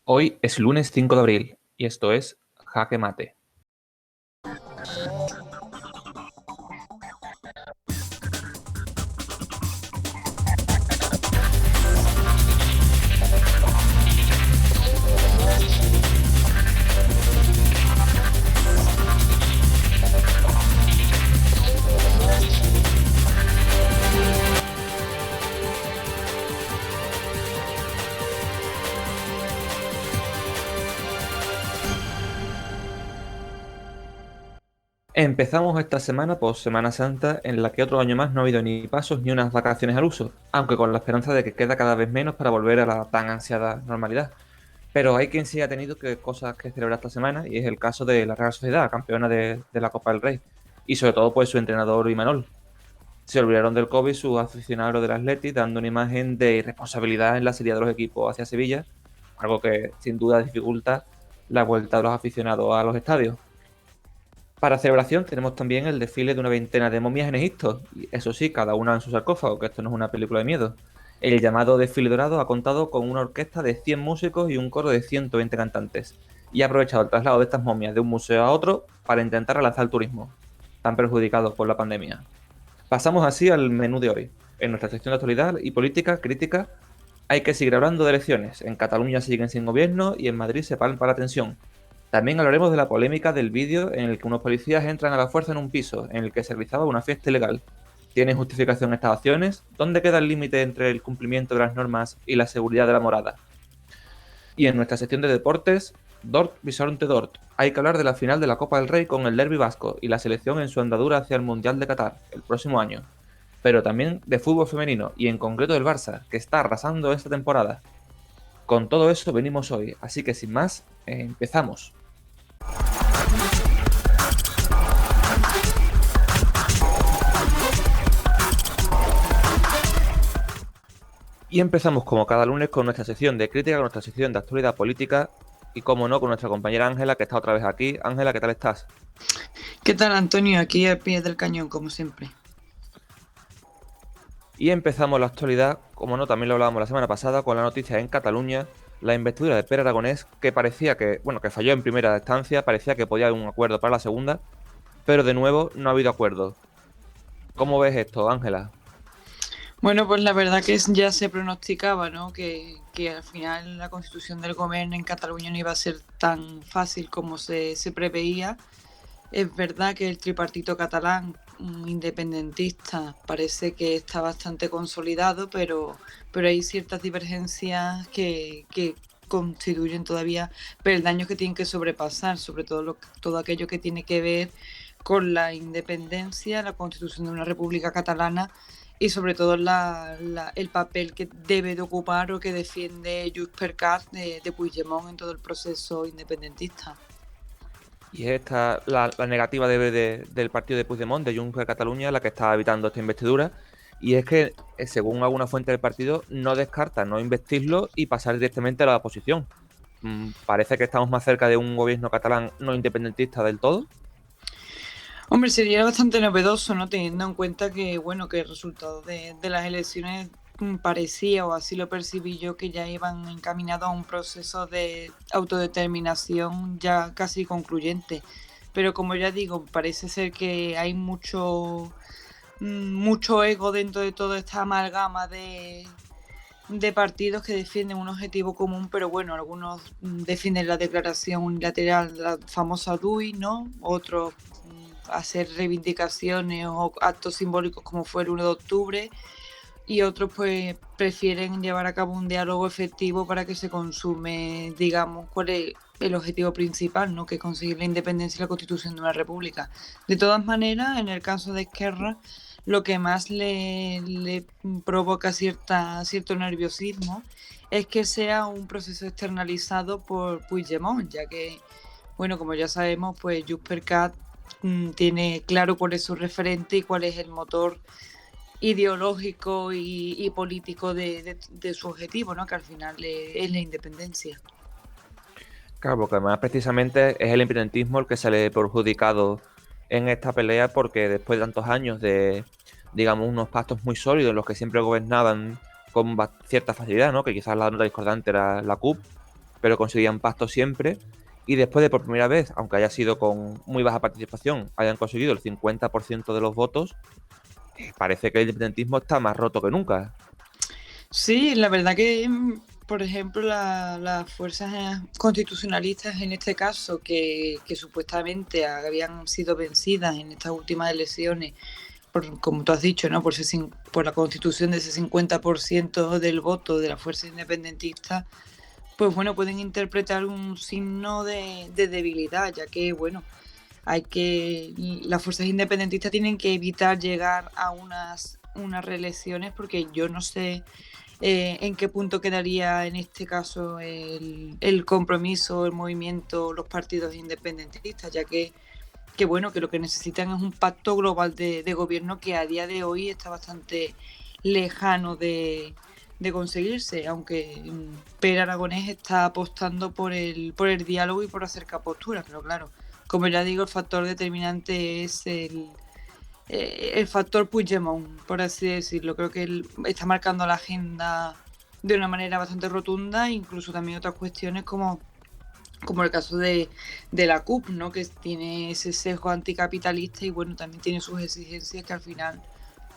Hoy es lunes 5 de abril y esto es Jaque Mate. Empezamos esta semana por Semana Santa, en la que otro año más no ha habido ni pasos ni unas vacaciones al uso, aunque con la esperanza de que queda cada vez menos para volver a la tan ansiada normalidad. Pero hay quien sí ha tenido cosas que celebrar esta semana, y es el caso de la Real Sociedad, campeona de la Copa del Rey, y sobre todo pues su entrenador Imanol. Se olvidaron del COVID sus aficionados del Athletic, dando una imagen de irresponsabilidad en la salida de los equipos hacia Sevilla, algo que sin duda dificulta la vuelta de los aficionados a los estadios. Para celebración tenemos también el desfile de una veintena de momias en Egipto, y eso sí, cada una en su sarcófago, que esto no es una película de miedo. El llamado desfile dorado ha contado con una orquesta de 100 músicos y un coro de 120 cantantes, y ha aprovechado el traslado de estas momias de un museo a otro para intentar relanzar el turismo, tan perjudicado por la pandemia. Pasamos así al menú de hoy. En nuestra sección de actualidad y política crítica hay que seguir hablando de elecciones. En Cataluña siguen sin gobierno y en Madrid se palpa la tensión. También hablaremos de la polémica del vídeo en el que unos policías entran a la fuerza en un piso en el que se realizaba una fiesta ilegal. ¿Tienen justificación estas acciones? ¿Dónde queda el límite entre el cumplimiento de las normas y la seguridad de la morada? Y en nuestra sección de deportes, Dort Bisonte Dort. Hay que hablar de la final de la Copa del Rey con el Derbi vasco y la selección en su andadura hacia el Mundial de Qatar el próximo año. Pero también de fútbol femenino y en concreto del Barça, que está arrasando esta temporada. Con todo eso venimos hoy, así que sin más, empezamos. Y empezamos como cada lunes con nuestra sección de crítica, con nuestra sección de actualidad política y como no con nuestra compañera Ángela, que está otra vez aquí. Ángela, ¿qué tal estás? ¿Qué tal, Antonio? Aquí al pie del cañón, como siempre. Y empezamos la actualidad, como no, también lo hablábamos la semana pasada, con la noticia en Cataluña, la investidura de Pere Aragonés, que parecía que, bueno, que falló en primera instancia, parecía que podía haber un acuerdo para la segunda, pero de nuevo no ha habido acuerdo. ¿Cómo ves esto, Ángela? Bueno, pues la verdad que ya se pronosticaba, ¿no? Que al final la constitución del gobierno en Cataluña no iba a ser tan fácil como se preveía. Es verdad que el tripartito catalán independentista parece que está bastante consolidado, pero hay ciertas divergencias que constituyen todavía peldaños que tienen que sobrepasar, sobre todo todo aquello que tiene que ver con la independencia, la constitución de una república catalana y sobre todo el papel que debe de ocupar o que defiende Junts per Cat de Puigdemont en todo el proceso independentista. Y es esta la negativa del partido de Puigdemont, de Junts per Catalunya, la que está evitando esta investidura. Y es que, según alguna fuente del partido, no descarta no investirlo y pasar directamente a la oposición. Parece que estamos más cerca de un gobierno catalán no independentista del todo. Hombre, sería bastante novedoso, ¿no? Teniendo en cuenta que, bueno, que el resultado de las elecciones parecía, o así lo percibí yo, que ya iban encaminados a un proceso de autodeterminación ya casi concluyente. Pero como ya digo, parece ser que hay mucho ego dentro de toda esta amalgama de partidos que defienden un objetivo común, pero bueno, algunos defienden la declaración unilateral, la famosa DUI, ¿no? Otros hacer reivindicaciones o actos simbólicos como fue el 1 de octubre y otros pues prefieren llevar a cabo un diálogo efectivo para que se consume, digamos, cuál es el objetivo principal, ¿no? Que es conseguir la independencia y la constitución de una república. De todas maneras, en el caso de Esquerra, lo que más le provoca cierto nerviosismo es que sea un proceso externalizado por Puigdemont, ya que, bueno, como ya sabemos, pues Junts per Cat tiene claro cuál es su referente y cuál es el motor ideológico y político de su objetivo, ¿no? Que al final es la independencia. Claro, porque además precisamente es el independentismo el que sale perjudicado en esta pelea porque después de tantos años de, digamos, unos pactos muy sólidos en los que siempre gobernaban con cierta facilidad, ¿no? Que quizás la nota discordante era la CUP, pero conseguían pactos siempre. Y después de por primera vez, aunque haya sido con muy baja participación, hayan conseguido el 50% de los votos, parece que el independentismo está más roto que nunca. Sí, la verdad que, por ejemplo, las fuerzas constitucionalistas en este caso, que supuestamente habían sido vencidas en estas últimas elecciones, como tú has dicho, ¿no? Por la constitución de ese 50% del voto de las fuerzas independentistas, pues bueno, pueden interpretar un signo de debilidad, ya que, bueno, las fuerzas independentistas tienen que evitar llegar a unas reelecciones, porque yo no sé en qué punto quedaría en este caso el compromiso, el movimiento, los partidos independentistas, ya que bueno, que lo que necesitan es un pacto global de gobierno que a día de hoy está bastante lejano de conseguirse, aunque Per Aragonés está apostando por el diálogo y por acercar posturas, pero claro, como ya digo, el factor determinante es el factor Puigdemont, por así decirlo. Creo que él está marcando la agenda de una manera bastante rotunda, incluso también otras cuestiones como el caso de la CUP, ¿no? Que tiene ese sesgo anticapitalista y bueno, también tiene sus exigencias que al final,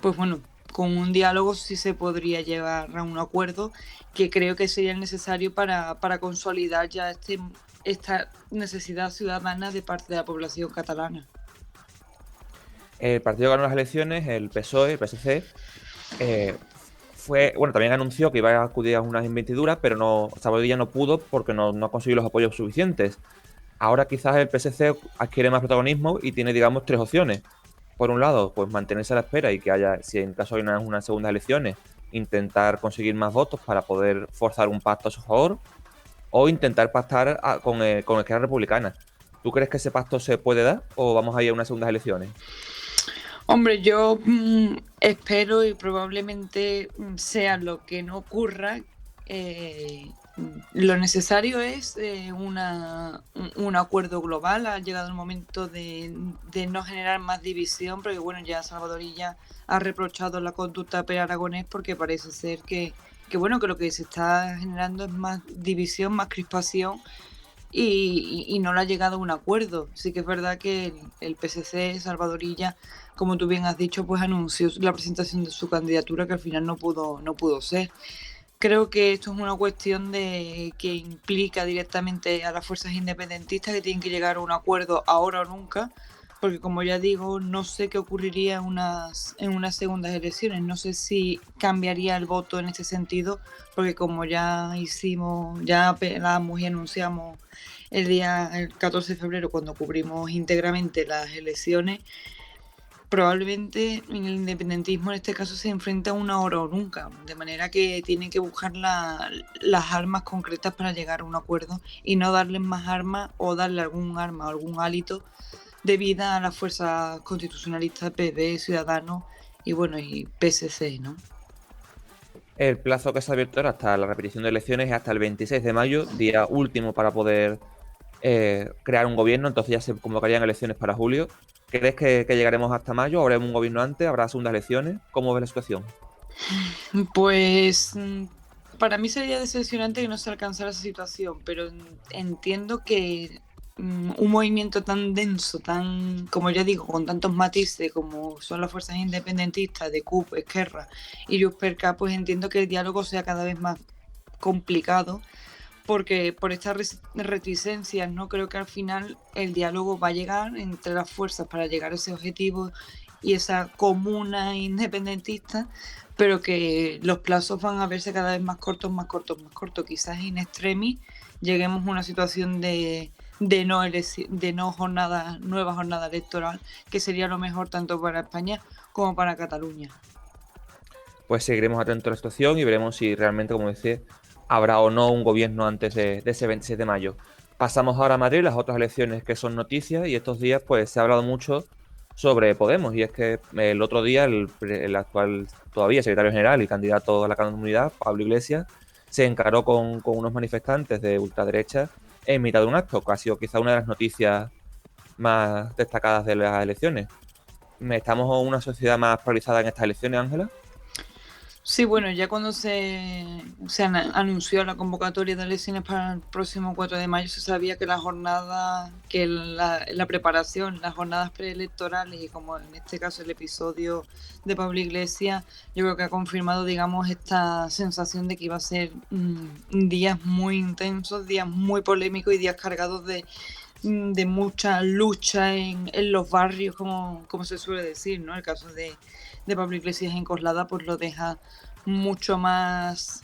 pues bueno, con un diálogo sí se podría llegar a un acuerdo que creo que sería necesario para consolidar ya esta necesidad ciudadana de parte de la población catalana. El partido ganó las elecciones, el PSOE, el PSC, bueno, también anunció que iba a acudir a unas investiduras, pero no, Salvador no pudo porque no consiguió los apoyos suficientes. Ahora quizás el PSC adquiere más protagonismo y tiene, digamos, tres opciones. Por un lado, pues mantenerse a la espera y que haya, si en caso hay unas segundas elecciones, intentar conseguir más votos para poder forzar un pacto a su favor, o intentar pactar con Esquerra Republicana. ¿Tú crees que ese pacto se puede dar o vamos a ir a unas segundas elecciones? Hombre, yo espero y probablemente sea lo que no ocurra. Lo necesario es un acuerdo global. Ha llegado el momento de no generar más división, porque bueno, ya Salvador Illa ha reprochado la conducta a Per Aragonés porque parece ser que bueno, que lo que se está generando es más división, más crispación y no le ha llegado a un acuerdo. Sí que es verdad que el PSC, Salvador Illa, como tú bien has dicho, pues anunció la presentación de su candidatura que al final no pudo ser. Creo que esto es una cuestión que implica directamente a las fuerzas independentistas que tienen que llegar a un acuerdo ahora o nunca, porque como ya digo, no sé qué ocurriría en unas segundas elecciones, no sé si cambiaría el voto en este sentido, porque como ya apelamos y anunciamos el 14 de febrero cuando cubrimos íntegramente las elecciones, probablemente en el independentismo en este caso se enfrenta a una ahora o nunca, de manera que tienen que buscar las armas concretas para llegar a un acuerdo y no darles más armas o darle algún arma o algún hálito de vida a las fuerzas constitucionalistas, PP, Ciudadanos y bueno, y PSC, ¿no? El plazo que se ha abierto ahora hasta la repetición de elecciones es hasta el 26 de mayo, día último para poder crear un gobierno, entonces ya se convocarían elecciones para julio. ¿Crees que llegaremos hasta mayo? ¿Habrá un gobierno antes? ¿Habrá segundas elecciones? ¿Cómo ves la situación? Pues para mí sería decepcionante que no se alcanzara esa situación, pero entiendo que un movimiento tan denso, tan, como ya digo, con tantos matices como son las fuerzas independentistas de CUP, Esquerra y Junts per Cat, pues entiendo que el diálogo sea cada vez más complicado, porque por estas reticencias no creo que al final el diálogo va a llegar entre las fuerzas para llegar a ese objetivo y esa comuna independentista, pero que los plazos van a verse cada vez más cortos, más cortos, más cortos. Quizás in extremis lleguemos a una situación de no nueva jornada electoral, que sería lo mejor tanto para España como para Cataluña. Pues seguiremos atentos a la situación y veremos si realmente, como decía, habrá o no un gobierno antes de ese 26 de mayo. Pasamos ahora a Madrid, las otras elecciones que son noticias, y estos días pues se ha hablado mucho sobre Podemos, y es que el otro día el actual todavía secretario general y candidato a la comunidad, Pablo Iglesias, se encaró con unos manifestantes de ultraderecha en mitad de un acto, que ha sido quizá una de las noticias más destacadas de las elecciones. ¿Estamos en una sociedad más polarizada en estas elecciones, Ángela? Sí, bueno, ya cuando anunció la convocatoria de elecciones para el próximo 4 de mayo, se sabía que la preparación, las jornadas preelectorales y como en este caso el episodio de Pablo Iglesias, yo creo que ha confirmado, digamos, esta sensación de que iba a ser días muy intensos, días muy polémicos y días cargados de mucha lucha en los barrios, como se suele decir, ¿no? El caso de Pablo Iglesias en Coslada pues lo deja mucho más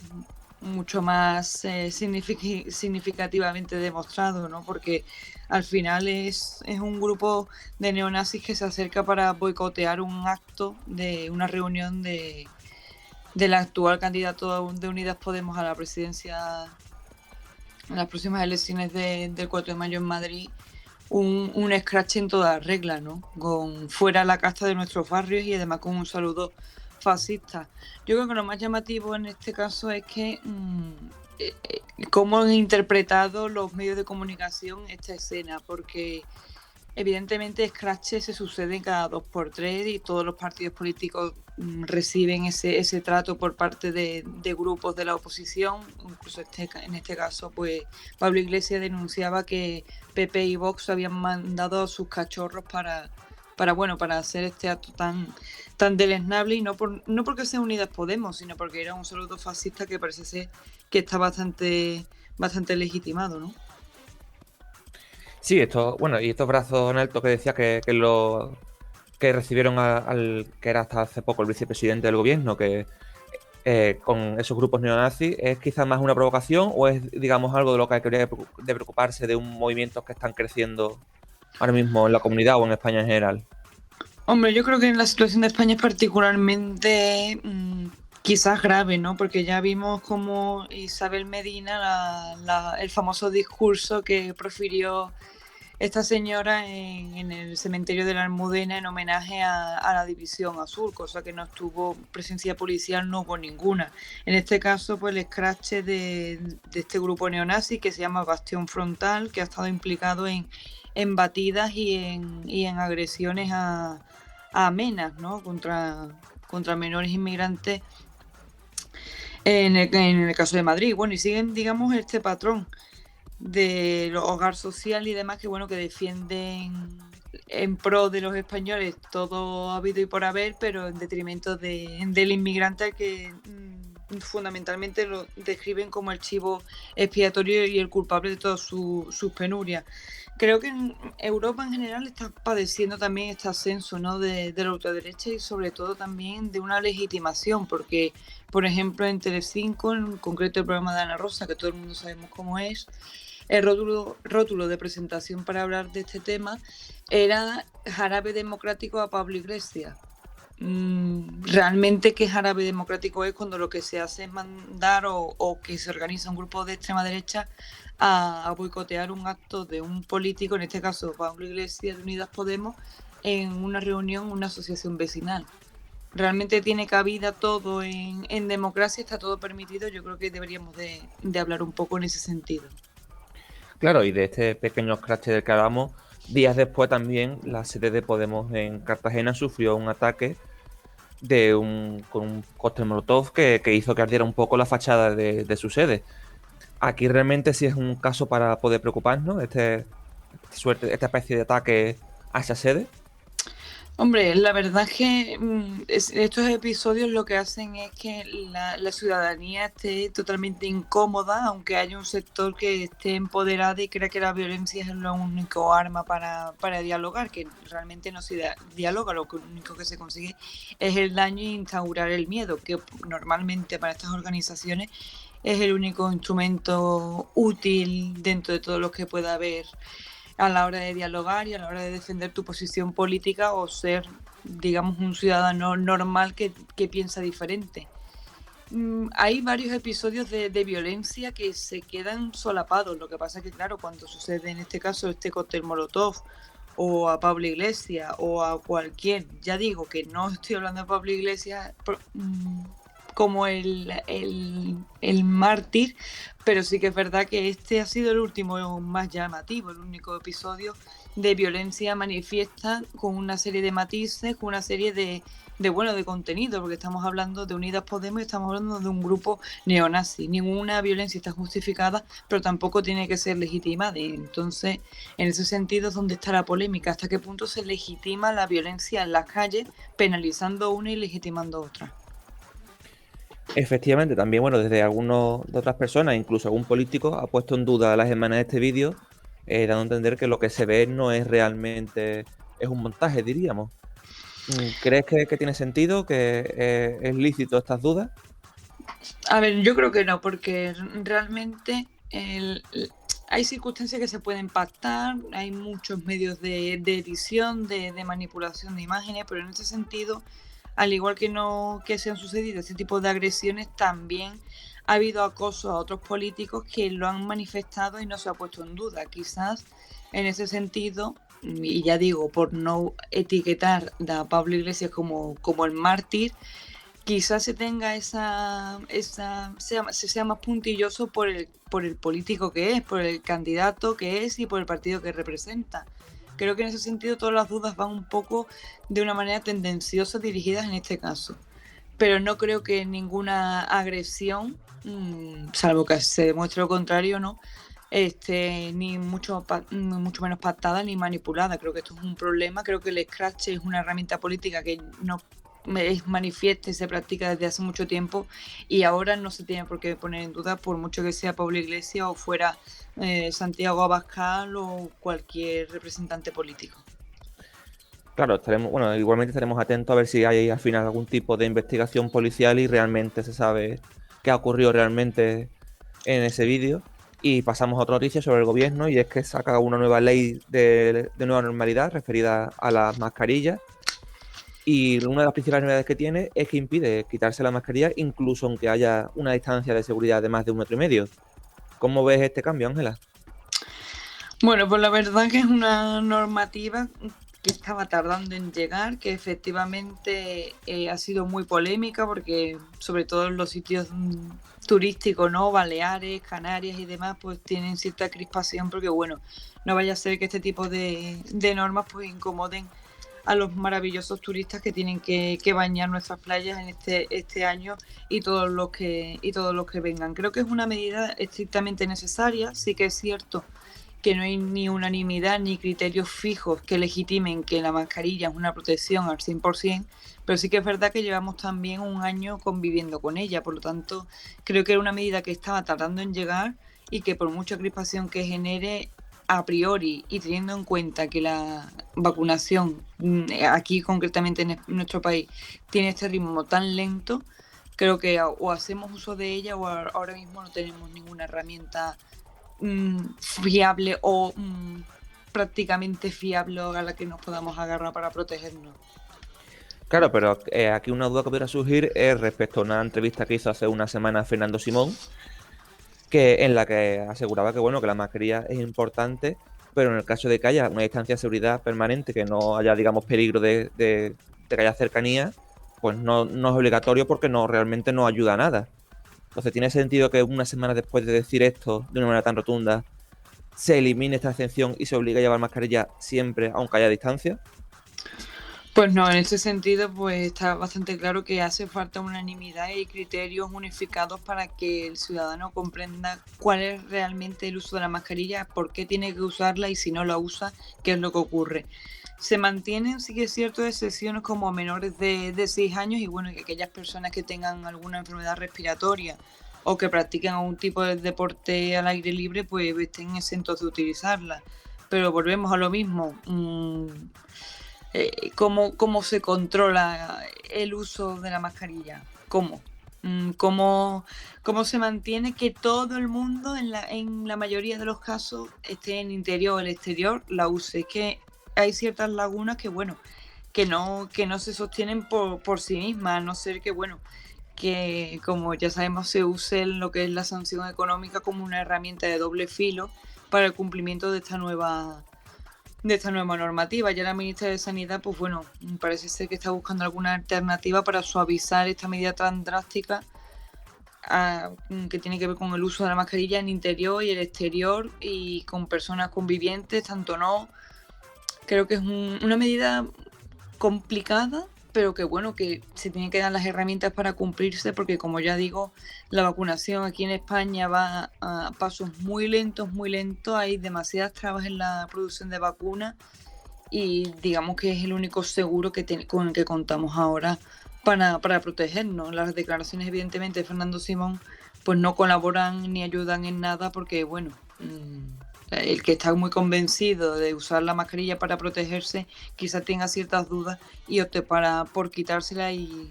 significativamente demostrado, ¿no? Porque al final es un grupo de neonazis que se acerca para boicotear un acto de una reunión del actual candidato de Unidas Podemos a la presidencia en las próximas elecciones del 4 de mayo en Madrid, un scratch en toda regla, ¿no? Con fuera la casta de nuestros barrios y además con un saludo fascista. Yo creo que lo más llamativo en este caso es que cómo han interpretado los medios de comunicación esta escena, porque evidentemente scratches se suceden cada 2 por 3 y todos los partidos políticos reciben ese trato por parte de grupos de la oposición. Incluso en este caso, pues Pablo Iglesias denunciaba que PP y Vox habían mandado a sus cachorros para hacer este acto tan deleznable, y no porque sea Unidas Podemos, sino porque era un saludo fascista que parece ser que está bastante legitimado, ¿no? Sí, y estos brazos en alto que decía que recibieron al que era hasta hace poco el vicepresidente del gobierno, que con esos grupos neonazis, ¿es quizás más una provocación o es, digamos, algo de lo que hay que de preocuparse de un movimiento que están creciendo ahora mismo en la comunidad o en España en general? Hombre, yo creo que en la situación de España es particularmente quizás grave, ¿no? Porque ya vimos como Isabel Medina, el famoso discurso que profirió esta señora en el cementerio de la Almudena en homenaje a la División Azul, cosa que no estuvo presencia policial, no hubo ninguna. En este caso, pues el escrache de este grupo neonazi que se llama Bastión Frontal, que ha estado implicado en batidas y en agresiones a amenas, ¿no? Contra menores inmigrantes en el caso de Madrid. Bueno, y siguen, digamos, este patrón del hogar social y demás, que bueno, que defienden en pro de los españoles todo habido y por haber, pero en detrimento del inmigrante, al que fundamentalmente lo describen como el chivo expiatorio y el culpable de todas sus penurias. Creo que en Europa en general está padeciendo también este ascenso, ¿no? de la ultraderecha y sobre todo también de una legitimación, porque, por ejemplo, en Telecinco, en concreto el programa de Ana Rosa, que todo el mundo sabemos cómo es, el rótulo de presentación para hablar de este tema era jarabe democrático a Pablo Iglesias. Realmente qué jarabe democrático es cuando lo que se hace es mandar o que se organiza un grupo de extrema derecha a boicotear un acto de un político, en este caso Pablo Iglesias de Unidas Podemos, en una reunión, una asociación vecinal. Realmente tiene cabida todo en democracia, está todo permitido. Yo creo que deberíamos de hablar un poco en ese sentido. Claro, y de este pequeño scratch del que hablamos, días después también la sede de Podemos en Cartagena sufrió un ataque con un cóctel molotov que hizo que ardiera un poco la fachada de su sede. Aquí realmente sí es un caso para poder preocuparnos, esta especie de ataque a esa sede. Hombre, la verdad es que estos episodios lo que hacen es que la ciudadanía esté totalmente incómoda, aunque haya un sector que esté empoderado y crea que la violencia es lo único arma para dialogar, que realmente no se dialoga, lo único que se consigue es el daño e instaurar el miedo, que normalmente para estas organizaciones es el único instrumento útil dentro de todo lo que pueda haber a la hora de dialogar y a la hora de defender tu posición política o ser, digamos, un ciudadano normal que piensa diferente. Hay varios episodios de violencia que se quedan solapados. Lo que pasa es que, claro, cuando sucede en este caso este cóctel Molotov o a Pablo Iglesias o a cualquier, ya digo que no estoy hablando de Pablo Iglesias como el mártir, pero sí que es verdad que este ha sido el último más llamativo, el único episodio de violencia manifiesta con una serie de matices, con una serie de contenido, porque estamos hablando de Unidas Podemos y estamos hablando de un grupo neonazi. Ninguna violencia está justificada, pero tampoco tiene que ser legitimada. Entonces, en ese sentido es donde está la polémica, hasta qué punto se legitima la violencia en las calles, penalizando una y legitimando otra. Efectivamente, también, bueno, desde algunos de otras personas, incluso algún político, ha puesto en duda las semanas de este vídeo, dando a entender que lo que se ve no es realmente, es un montaje, diríamos. ¿Crees que tiene sentido, que es lícito estas dudas? A ver, yo creo que no, porque realmente hay circunstancias que se pueden pactar, hay muchos medios de edición, de manipulación de imágenes, pero en ese sentido, al igual que no que se han sucedido este tipo de agresiones, también ha habido acoso a otros políticos que lo han manifestado y no se ha puesto en duda. Quizás en ese sentido, y ya digo, por no etiquetar a Pablo Iglesias como el mártir, quizás se tenga se sea más puntilloso por el político que es, por el candidato que es y por el partido que representa. Creo que en ese sentido todas las dudas van un poco de una manera tendenciosa dirigidas en este caso. Pero no creo que ninguna agresión, salvo que se demuestre lo contrario, no, ni mucho menos pactada ni manipulada. Creo que esto es un problema. Creo que el scratch es una herramienta política que no es manifiesta y se practica desde hace mucho tiempo y ahora no se tiene por qué poner en duda, por mucho que sea Pablo Iglesias o fuera Santiago Abascal o cualquier representante político. Claro, bueno, igualmente estaremos atentos a ver si hay al final algún tipo de investigación policial y realmente se sabe qué ha ocurrido realmente en ese vídeo. Y pasamos a otra noticia sobre el gobierno, y es que saca una nueva ley de nueva normalidad referida a las mascarillas. Y una de las principales novedades que tiene es que impide quitarse la mascarilla incluso aunque haya una distancia de seguridad de más de 1,5 metros. ¿Cómo ves este cambio, Ángela? Bueno, pues la verdad que es una normativa que estaba tardando en llegar, que efectivamente ha sido muy polémica porque sobre todo en los sitios turísticos, ¿no? Baleares, Canarias y demás, pues tienen cierta crispación porque, bueno, no vaya a ser que este tipo de normas pues incomoden a los maravillosos turistas que tienen que bañar nuestras playas en este año y todos los que vengan. Creo que es una medida estrictamente necesaria. Sí que es cierto que no hay ni unanimidad ni criterios fijos que legitimen que la mascarilla es una protección al 100%, pero sí que es verdad que llevamos también un año conviviendo con ella. Por lo tanto, creo que era una medida que estaba tardando en llegar y que por mucha crispación que genere, a priori, y teniendo en cuenta que la vacunación aquí concretamente en nuestro país tiene este ritmo tan lento, creo que o hacemos uso de ella o ahora mismo no tenemos ninguna herramienta fiable o prácticamente fiable a la que nos podamos agarrar para protegernos. Claro, pero aquí una duda que podría surgir es respecto a una entrevista que hizo hace una semana Fernando Simón, en la que aseguraba que, bueno, que la mascarilla es importante, pero en el caso de que haya una distancia de seguridad permanente, que no haya, digamos, peligro de que haya cercanía, pues no es obligatorio porque realmente no ayuda a nada. Entonces, ¿tiene sentido que una semana después de decir esto de una manera tan rotunda se elimine esta excepción y se obligue a llevar mascarilla siempre, aunque haya distancia? Pues no, en ese sentido pues está bastante claro que hace falta unanimidad y criterios unificados para que el ciudadano comprenda cuál es realmente el uso de la mascarilla, por qué tiene que usarla y si no la usa, qué es lo que ocurre. Se mantienen, sí que es cierto, excepciones como menores de 6 años y bueno, que aquellas personas que tengan alguna enfermedad respiratoria o que practiquen algún tipo de deporte al aire libre pues estén exentos de utilizarla. Pero volvemos a lo mismo. ¿Cómo se controla el uso de la mascarilla? ¿Cómo? ¿Cómo se mantiene que todo el mundo, en la mayoría de los casos, esté en interior o el exterior, la use? Es que hay ciertas lagunas que, bueno, que no se sostienen por sí mismas, a no ser que, bueno, que como ya sabemos se use lo que es la sanción económica como una herramienta de doble filo para el cumplimiento de esta nueva de esta nueva normativa. Ya la ministra de Sanidad, pues bueno, parece ser que está buscando alguna alternativa para suavizar esta medida tan drástica que tiene que ver con el uso de la mascarilla en interior y el exterior y con personas convivientes, tanto no. Creo que es una medida complicada, pero que bueno, que se tienen que dar las herramientas para cumplirse, porque como ya digo, la vacunación aquí en España va a pasos muy lentos, hay demasiadas trabas en la producción de vacunas y digamos que es el único seguro con el que contamos ahora para protegernos. Las declaraciones evidentemente de Fernando Simón pues no colaboran ni ayudan en nada porque bueno, el que está muy convencido de usar la mascarilla para protegerse quizás tenga ciertas dudas y opte por quitársela y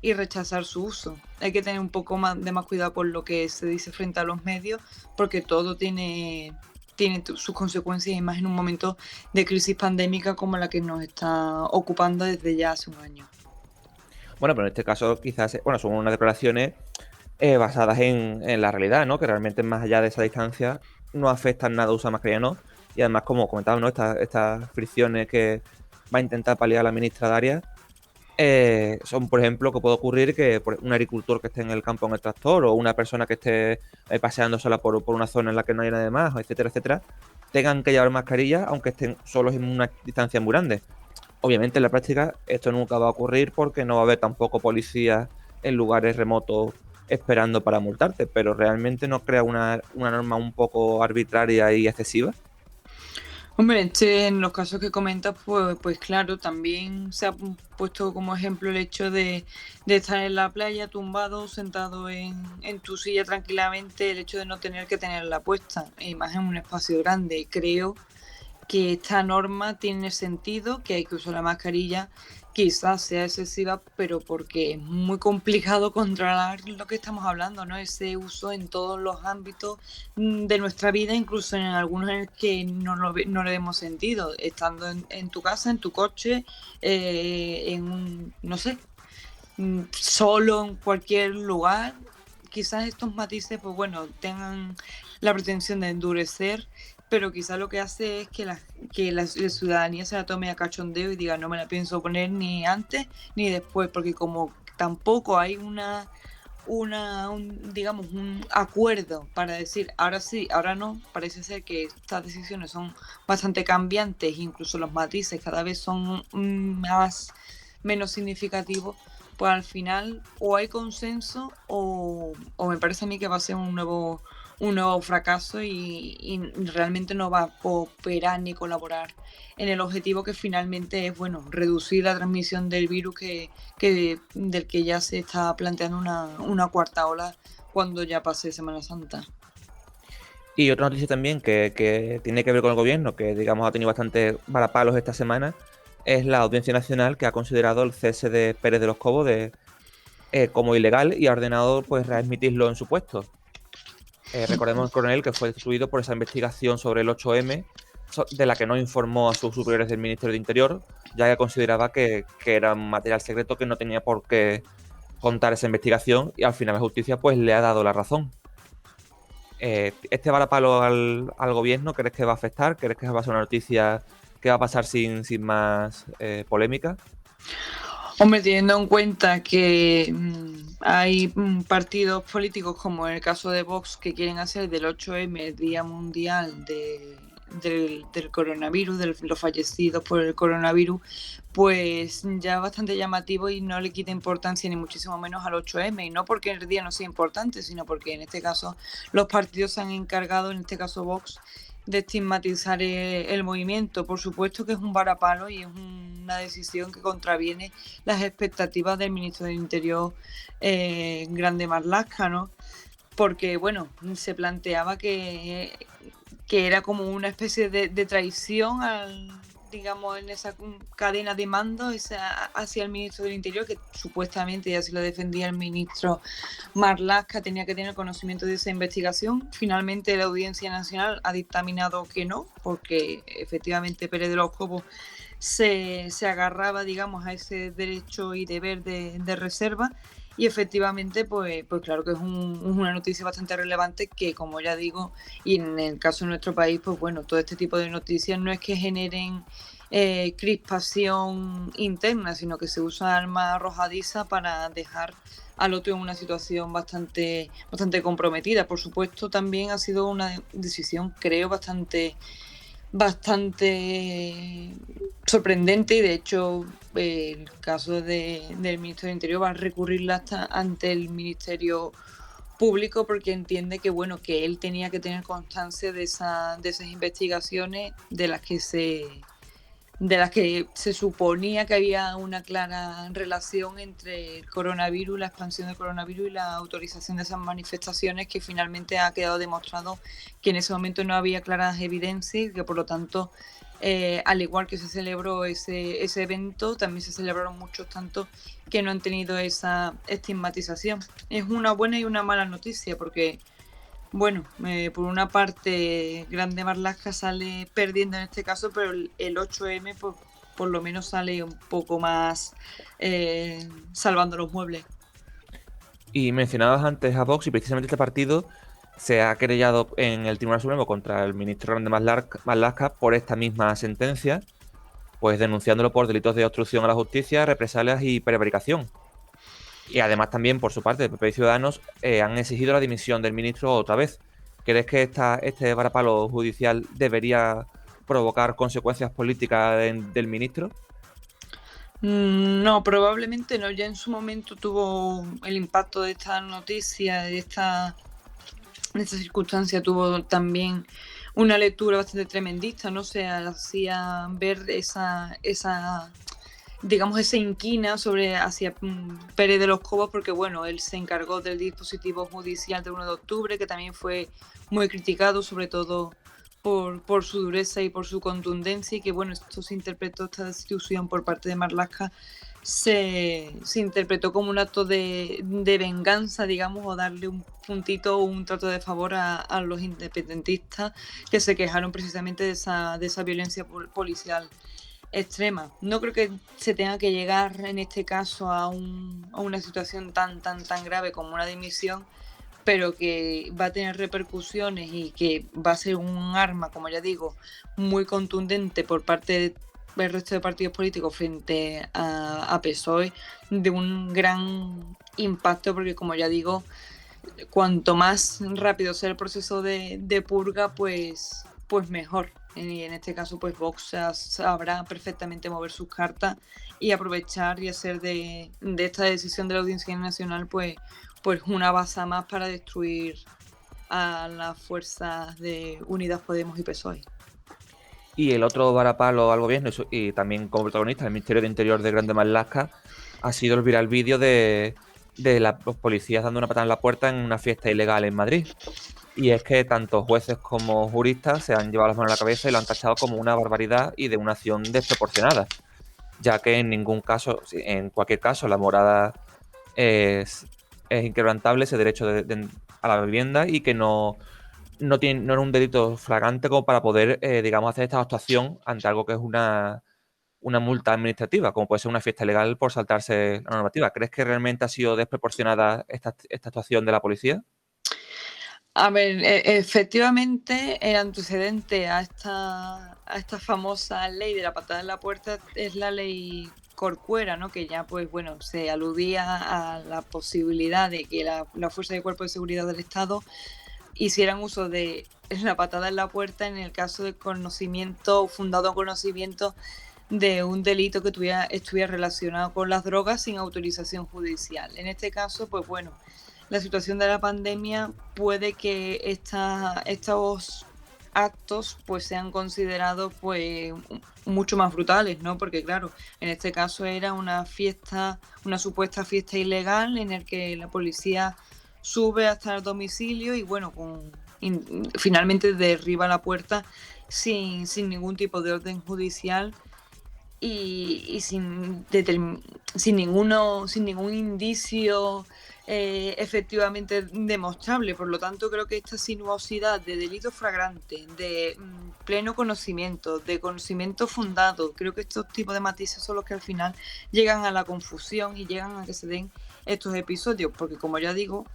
rechazar su uso. Hay que tener un poco más de más cuidado con lo que se dice frente a los medios porque todo tiene sus consecuencias y más en un momento de crisis pandémica como la que nos está ocupando desde ya hace un año. Bueno, pero en este caso quizás, bueno, son unas declaraciones basadas en la realidad, ¿no? Que realmente más allá de esa distancia no afectan nada usar mascarilla, ¿no? Y además, como comentaba, ¿no? Estas fricciones que va a intentar paliar la ministra Darias son, por ejemplo, que puede ocurrir que un agricultor que esté en el campo en el tractor o una persona que esté paseando sola por una zona en la que no hay nadie más, etcétera, etcétera, tengan que llevar mascarilla aunque estén solos en una distancia muy grande. Obviamente en la práctica esto nunca va a ocurrir porque no va a haber tampoco policías en lugares remotos esperando para multarte, pero realmente no crea una norma un poco arbitraria y excesiva. Hombre, en los casos que comentas, pues claro, también se ha puesto como ejemplo el hecho de estar en la playa tumbado, sentado en tu silla tranquilamente, el hecho de no tener que tenerla puesta, y más en un espacio grande. Y creo que esta norma tiene sentido, que hay que usar la mascarilla, quizás sea excesiva, pero porque es muy complicado controlar lo que estamos hablando, ¿no? Ese uso en todos los ámbitos de nuestra vida, incluso en algunos en los que no le demos sentido, estando en tu casa, en tu coche, no sé, solo en cualquier lugar. Quizás estos matices, pues bueno, tengan la pretensión de endurecer, pero quizás lo que hace es que la ciudadanía se la tome a cachondeo y diga no me la pienso poner ni antes ni después, porque como tampoco hay digamos, un acuerdo para decir ahora sí, ahora no, parece ser que estas decisiones son bastante cambiantes, incluso los matices cada vez son menos significativos, pues al final o hay consenso o me parece a mí que va a ser un nuevo fracaso y realmente no va a cooperar ni colaborar en el objetivo que finalmente es, bueno, reducir la transmisión del virus del que ya se está planteando una cuarta ola cuando ya pase Semana Santa. Y otra noticia también que tiene que ver con el gobierno, que digamos ha tenido bastante varapalos esta semana, es la Audiencia Nacional que ha considerado el cese de Pérez de los Cobos como ilegal y ha ordenado pues readmitirlo en su puesto. Recordemos al coronel que fue destituido por esa investigación sobre el 8M, de la que no informó a sus superiores del Ministerio de Interior, ya que consideraba que era un material secreto que no tenía por qué contar esa investigación y al final la justicia pues le ha dado la razón. ¿Este varapalo al gobierno crees que va a afectar? ¿Crees que va a ser una noticia que va a pasar sin más polémica? Hombre, teniendo en cuenta que hay partidos políticos, como en el caso de Vox, que quieren hacer del 8M el Día Mundial del coronavirus, de los fallecidos por el coronavirus, pues ya bastante llamativo y no le quita importancia ni muchísimo menos al 8M, y no porque el día no sea importante, sino porque en este caso los partidos se han encargado, en este caso Vox, de estigmatizar el movimiento. Por supuesto que es un varapalo y es una decisión que contraviene las expectativas del ministro del Interior, Grande Marlaska, ¿no? Porque, bueno, se planteaba que era como una especie de traición digamos, en esa cadena de mando hacia el ministro del Interior, que supuestamente, y así lo defendía el ministro Marlaska, tenía que tener conocimiento de esa investigación. Finalmente la Audiencia Nacional ha dictaminado que no, porque efectivamente Pérez de los Cobos se agarraba, digamos, a ese derecho y deber de reserva, y efectivamente, pues claro que es una noticia bastante relevante que, como ya digo, y en el caso de nuestro país, pues bueno, todo este tipo de noticias no es que generen crispación interna, sino que se usa arma arrojadiza para dejar al otro en una situación bastante comprometida. Por supuesto, también ha sido una decisión, creo, bastante sorprendente, y de hecho el caso del ministro del Interior va a recurrirla hasta ante el Ministerio Público, porque entiende que bueno, que él tenía que tener constancia de esas investigaciones de las que se suponía que había una clara relación entre el coronavirus, la expansión del coronavirus y la autorización de esas manifestaciones, que finalmente ha quedado demostrado que en ese momento no había claras evidencias y que por lo tanto, al igual que se celebró ese evento, también se celebraron muchos tantos que no han tenido esa estigmatización. Es una buena y una mala noticia, porque bueno, por una parte, Grande Marlaska sale perdiendo en este caso, pero el 8M por lo menos sale un poco más salvando los muebles. Y mencionabas antes a Vox y precisamente este partido se ha querellado en el Tribunal Supremo contra el ministro Grande Marlaska por esta misma sentencia, pues denunciándolo por delitos de obstrucción a la justicia, represalias y prevaricación. Y además también, por su parte, PP y Ciudadanos han exigido la dimisión del ministro otra vez. ¿Crees que este varapalo judicial debería provocar consecuencias políticas del ministro? No, probablemente no. Ya en su momento tuvo el impacto de esta noticia, de esta circunstancia, tuvo también una lectura bastante tremendista, ¿no? Se hacía ver esa digamos, esa inquina hacia Pérez de los Cobos, porque bueno, él se encargó del dispositivo judicial del 1 de octubre, que también fue muy criticado, sobre todo por su dureza y por su contundencia, y que bueno, esto se interpretó, esta destitución por parte de Marlaska se interpretó como un acto de venganza, digamos, o darle un puntito o un trato de favor a los independentistas que se quejaron precisamente de esa violencia policial extrema. No creo que se tenga que llegar en este caso a una situación tan grave como una dimisión, pero que va a tener repercusiones y que va a ser un arma, como ya digo, muy contundente por parte del resto de partidos políticos frente a PSOE, de un gran impacto, porque como ya digo, cuanto más rápido sea el proceso de purga, pues mejor. Y en este caso, pues Vox sabrá perfectamente mover sus cartas y aprovechar y hacer de esta decisión de la Audiencia Nacional pues una baza más para destruir a las fuerzas de Unidas Podemos y PSOE. Y el otro varapalo al gobierno y también como protagonista el Ministerio de Interior de Grande Marlaska ha sido el viral vídeo de los policías dando una patada en la puerta en una fiesta ilegal en Madrid. Y es que tanto jueces como juristas se han llevado las manos a la cabeza y lo han tachado como una barbaridad y de una acción desproporcionada, ya que en ningún caso, en cualquier caso, la morada es inquebrantable, ese derecho a la vivienda, y que no era un delito flagrante como para poder, digamos, hacer esta actuación ante algo que es una multa administrativa, como puede ser una fiesta ilegal por saltarse la normativa. ¿Crees que realmente ha sido desproporcionada esta actuación de la policía? A ver, efectivamente, el antecedente a esta famosa ley de la patada en la puerta es la ley Corcuera, ¿no? Que ya, pues bueno, se aludía a la posibilidad de que la fuerza de cuerpo de seguridad del Estado hicieran uso de la patada en la puerta en el caso de conocimiento, fundado conocimiento de un delito que estuviera relacionado con las drogas sin autorización judicial. En este caso, pues bueno, la situación de la pandemia puede que estos actos pues sean considerados pues mucho más brutales, ¿no? Porque claro, en este caso era una supuesta fiesta ilegal en el que la policía sube hasta el domicilio y bueno, finalmente derriba la puerta sin ningún tipo de orden judicial y sin ningún indicio efectivamente demostrable. Por lo tanto, creo que esta sinuosidad de delito flagrante, de pleno conocimiento, de conocimiento fundado, creo que estos tipos de matices son los que al final llegan a la confusión y llegan a que se den estos episodios, porque como ya digo,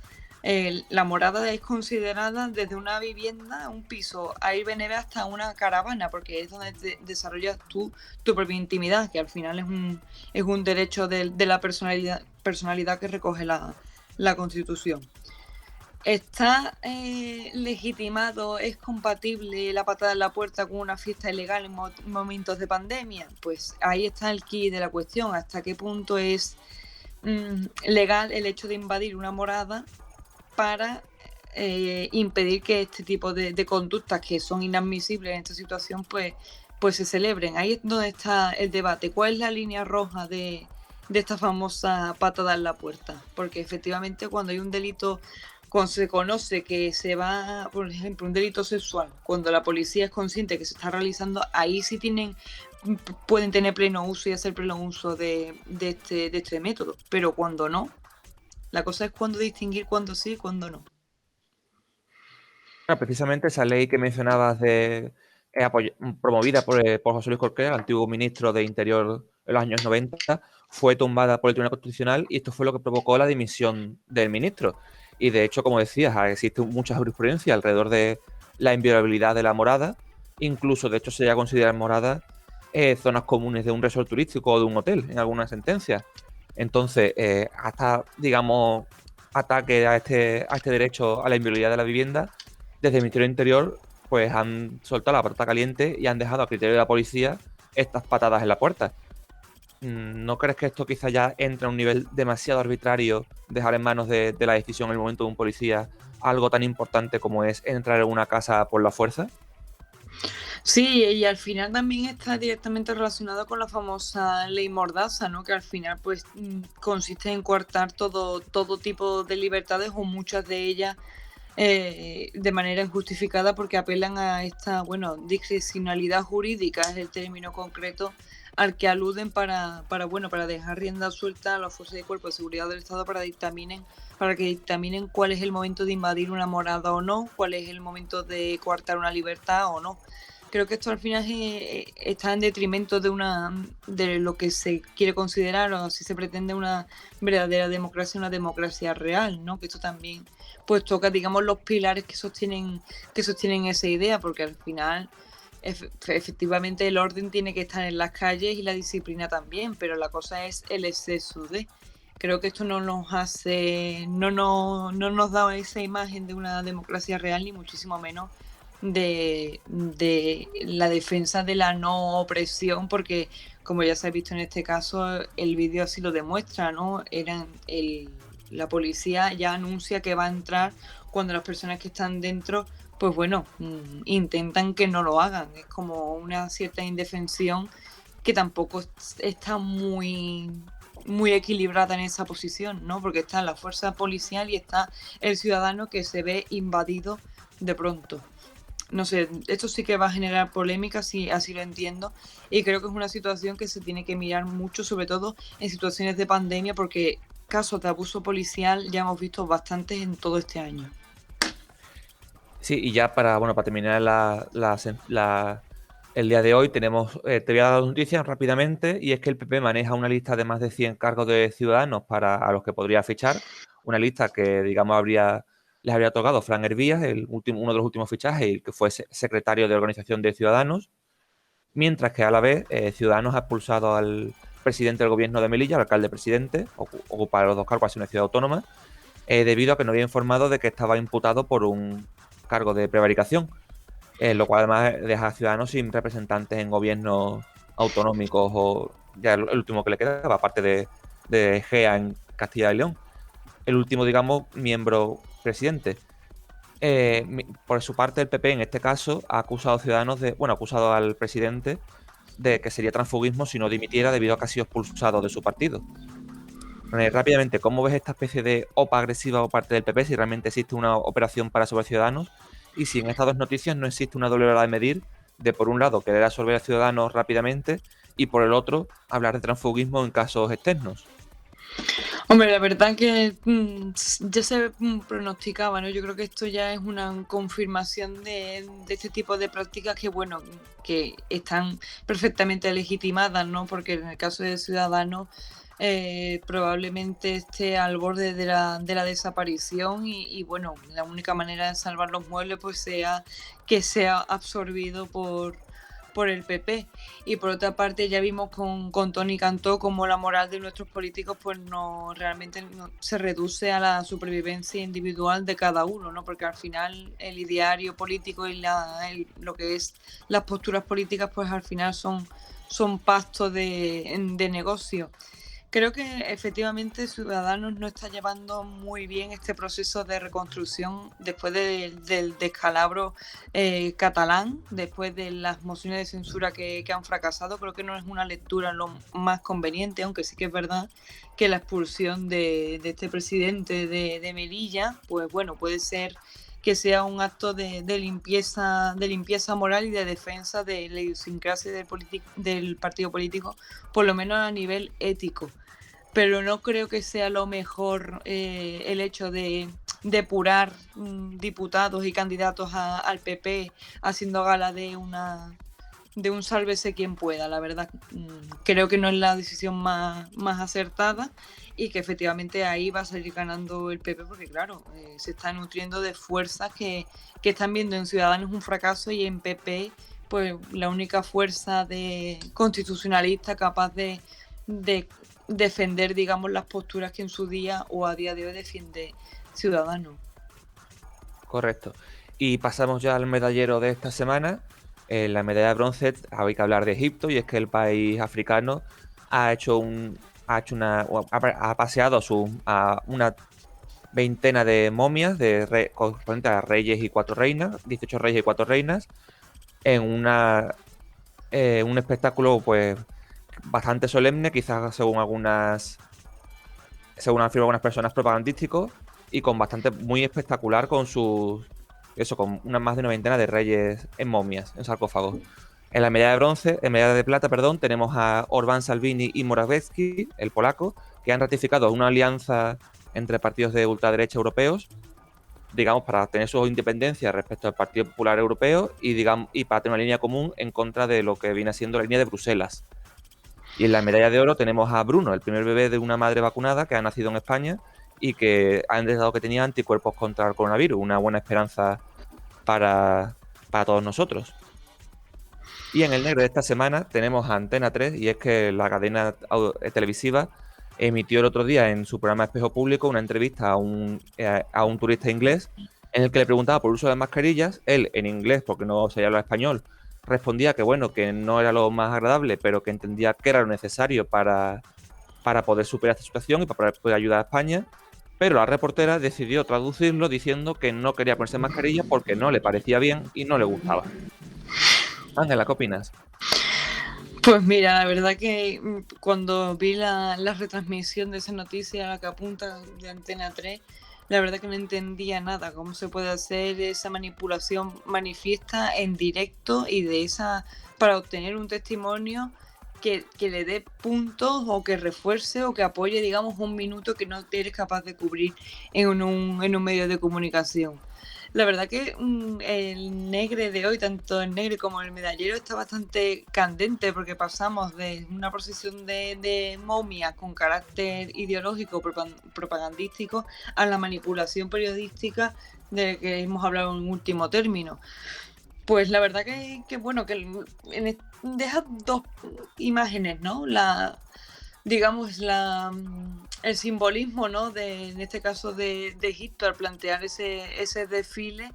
la morada es considerada desde una vivienda, un piso Airbnb hasta una caravana, porque es donde desarrollas tu propia intimidad, que al final es un derecho de la personalidad que recoge la Constitución. ¿Está legitimado, es compatible la patada en la puerta con una fiesta ilegal en momentos de pandemia? Pues ahí está el quid de la cuestión, hasta qué punto es legal el hecho de invadir una morada para impedir que este tipo de conductas que son inadmisibles en esta situación pues se celebren. Ahí es donde está el debate. ¿Cuál es la línea roja de esta famosa patada en la puerta? Porque efectivamente cuando hay un delito, cuando se conoce que se va, por ejemplo, un delito sexual, cuando la policía es consciente que se está realizando, ahí sí pueden tener pleno uso y hacer pleno uso de este método. Pero cuando no, la cosa es cuándo distinguir cuándo sí y cuándo no. Bueno, precisamente esa ley que mencionabas promovida por José Luis Corquera, el antiguo ministro de Interior en los años 90, fue tumbada por el Tribunal Constitucional y esto fue lo que provocó la dimisión del ministro. Y de hecho, como decías, existe mucha jurisprudencia alrededor de la inviolabilidad de la morada. Incluso, de hecho, se llega a considerar morada zonas comunes de un resort turístico o de un hotel en algunas sentencias. Entonces, hasta, digamos, ataque a este derecho a la inviolabilidad de la vivienda, desde el Ministerio del Interior, pues han soltado la patata caliente y han dejado a criterio de la policía estas patadas en la puerta. ¿No crees que esto quizá ya entra a un nivel demasiado arbitrario, dejar en manos de la decisión en el momento de un policía algo tan importante como es entrar en una casa por la fuerza? Sí, y al final también está directamente relacionado con la famosa ley Mordaza, ¿no? Que al final pues consiste en coartar todo tipo de libertades o muchas de ellas de manera injustificada porque apelan a esta, bueno, discrecionalidad jurídica, es el término concreto al que aluden para dejar rienda suelta a las fuerzas de cuerpo de seguridad del Estado para que dictaminen cuál es el momento de invadir una morada o no, cuál es el momento de coartar una libertad o no. Creo que esto al final está en detrimento de lo que se quiere considerar o si se pretende una verdadera democracia, una democracia real, ¿no? Que esto también pues toca, digamos, los pilares que sostienen esa idea, porque al final efectivamente el orden tiene que estar en las calles y la disciplina también, pero la cosa es el exceso de. Creo que esto no nos da esa imagen de una democracia real, ni muchísimo menos de la defensa de la no opresión, porque como ya se ha visto en este caso, el vídeo así lo demuestra, ¿no? La policía ya anuncia que va a entrar cuando las personas que están dentro, pues bueno, intentan que no lo hagan. Es como una cierta indefensión que tampoco está muy equilibrada en esa posición, ¿no? Porque está la fuerza policial y está el ciudadano que se ve invadido de pronto. No sé, esto sí que va a generar polémica, si así lo entiendo, y creo que es una situación que se tiene que mirar mucho, sobre todo en situaciones de pandemia, porque casos de abuso policial ya hemos visto bastantes en todo este año. Sí, y ya para terminar el día de hoy, te voy a dar dos noticias rápidamente, y es que el PP maneja una lista de más de 100 cargos de ciudadanos a los que podría fichar, una lista que, digamos, les habría tocado Fran Hervías, uno de los últimos fichajes, y que fue secretario de Organización de Ciudadanos, mientras que a la vez Ciudadanos ha expulsado al presidente del gobierno de Melilla, al alcalde presidente, ocupa los dos cargos en una ciudad autónoma, debido a que no había informado de que estaba imputado por un cargo de prevaricación, lo cual además deja a Ciudadanos sin representantes en gobiernos autonómicos o ya el último que le quedaba, aparte de Egea en Castilla y León. El último, digamos, miembro presidente. Por su parte, el PP en este caso ha acusado a Ciudadanos ha acusado al presidente de que sería transfugismo si no dimitiera debido a que ha sido expulsado de su partido. Rápidamente, ¿cómo ves esta especie de OPA agresiva por parte del PP? Si realmente existe una operación para sobre Ciudadanos y si en estas dos noticias no existe una doble vara de medir de, por un lado, querer absorber a Ciudadanos rápidamente y, por el otro, hablar de transfugismo en casos externos. Hombre, la verdad que ya se pronosticaba, ¿no? Yo creo que esto ya es una confirmación de este tipo de prácticas que, bueno, que están perfectamente legitimadas, ¿no? Porque en el caso de Ciudadanos probablemente esté al borde de la desaparición y bueno, la única manera de salvar los muebles pues sea que sea absorbido por el PP. Y por otra parte ya vimos con Tony Cantó como la moral de nuestros políticos pues no realmente no, se reduce a la supervivencia individual de cada uno, ¿no? Porque al final el ideario político y lo que es las posturas políticas pues al final son pactos de negocio. Creo que efectivamente Ciudadanos no está llevando muy bien este proceso de reconstrucción después del descalabro catalán, después de las mociones de censura que han fracasado. Creo que no es una lectura lo más conveniente, aunque sí que es verdad que la expulsión de este presidente de Melilla, pues bueno, puede ser que sea un acto de limpieza moral y de defensa de la idiosincrasia del partido político, por lo menos a nivel ético. Pero no creo que sea lo mejor el hecho de depurar diputados y candidatos al PP haciendo gala de un sálvese quien pueda, la verdad. Creo que no es la decisión más acertada y que efectivamente ahí va a salir ganando el PP porque, claro, se está nutriendo de fuerzas que están viendo en Ciudadanos un fracaso y en PP pues la única fuerza constitucionalista capaz de defender, digamos, las posturas que en su día o a día de hoy defiende Ciudadanos. Correcto. Y pasamos ya al medallero de esta semana. En la medalla de bronce hay que hablar de Egipto, y es que el país africano ha hecho ha paseado a una veintena de momias correspondientes a reyes y 4 reinas, 18 reyes y 4 reinas, en un espectáculo pues bastante solemne, quizás según afirman algunas personas, propagandístico, y con bastante muy espectacular con con más de una veintena de reyes en momias, en sarcófagos. En la medalla de plata, perdón, tenemos a Orbán, Salvini y Morawiecki, el polaco, que han ratificado una alianza entre partidos de ultraderecha europeos, digamos, para tener su independencia respecto al Partido Popular Europeo y para tener una línea común en contra de lo que viene siendo la línea de Bruselas. Y en la medalla de oro tenemos a Bruno, el primer bebé de una madre vacunada que ha nacido en España y que ha detectado que tenía anticuerpos contra el coronavirus, una buena esperanza para todos nosotros. Y en el negro de esta semana tenemos a Antena 3, y es que la cadena televisiva emitió el otro día en su programa Espejo Público una entrevista a un turista inglés en el que le preguntaba por el uso de mascarillas. Él, en inglés, porque no sabía hablar español, respondía que bueno, que no era lo más agradable, pero que entendía que era lo necesario para poder superar esta situación y para poder ayudar a España. Pero la reportera decidió traducirlo diciendo que no quería ponerse mascarilla porque no le parecía bien y no le gustaba. Ángela, ¿qué opinas? Pues mira, la verdad que cuando vi la retransmisión de esa noticia, la que apunta de Antena 3, la verdad que no entendía nada, cómo se puede hacer esa manipulación manifiesta en directo y para obtener un testimonio que le dé puntos o que refuerce o que apoye, digamos, un minuto que no eres capaz de cubrir en un medio de comunicación. La verdad que el negre de hoy, tanto el negre como el medallero, está bastante candente porque pasamos de una procesión de momias con carácter ideológico, propagandístico, a la manipulación periodística de que hemos hablado en último término. Pues la verdad que bueno, que deja dos imágenes, ¿no? Digamos, el simbolismo, ¿no? En este caso de Egipto al plantear ese desfile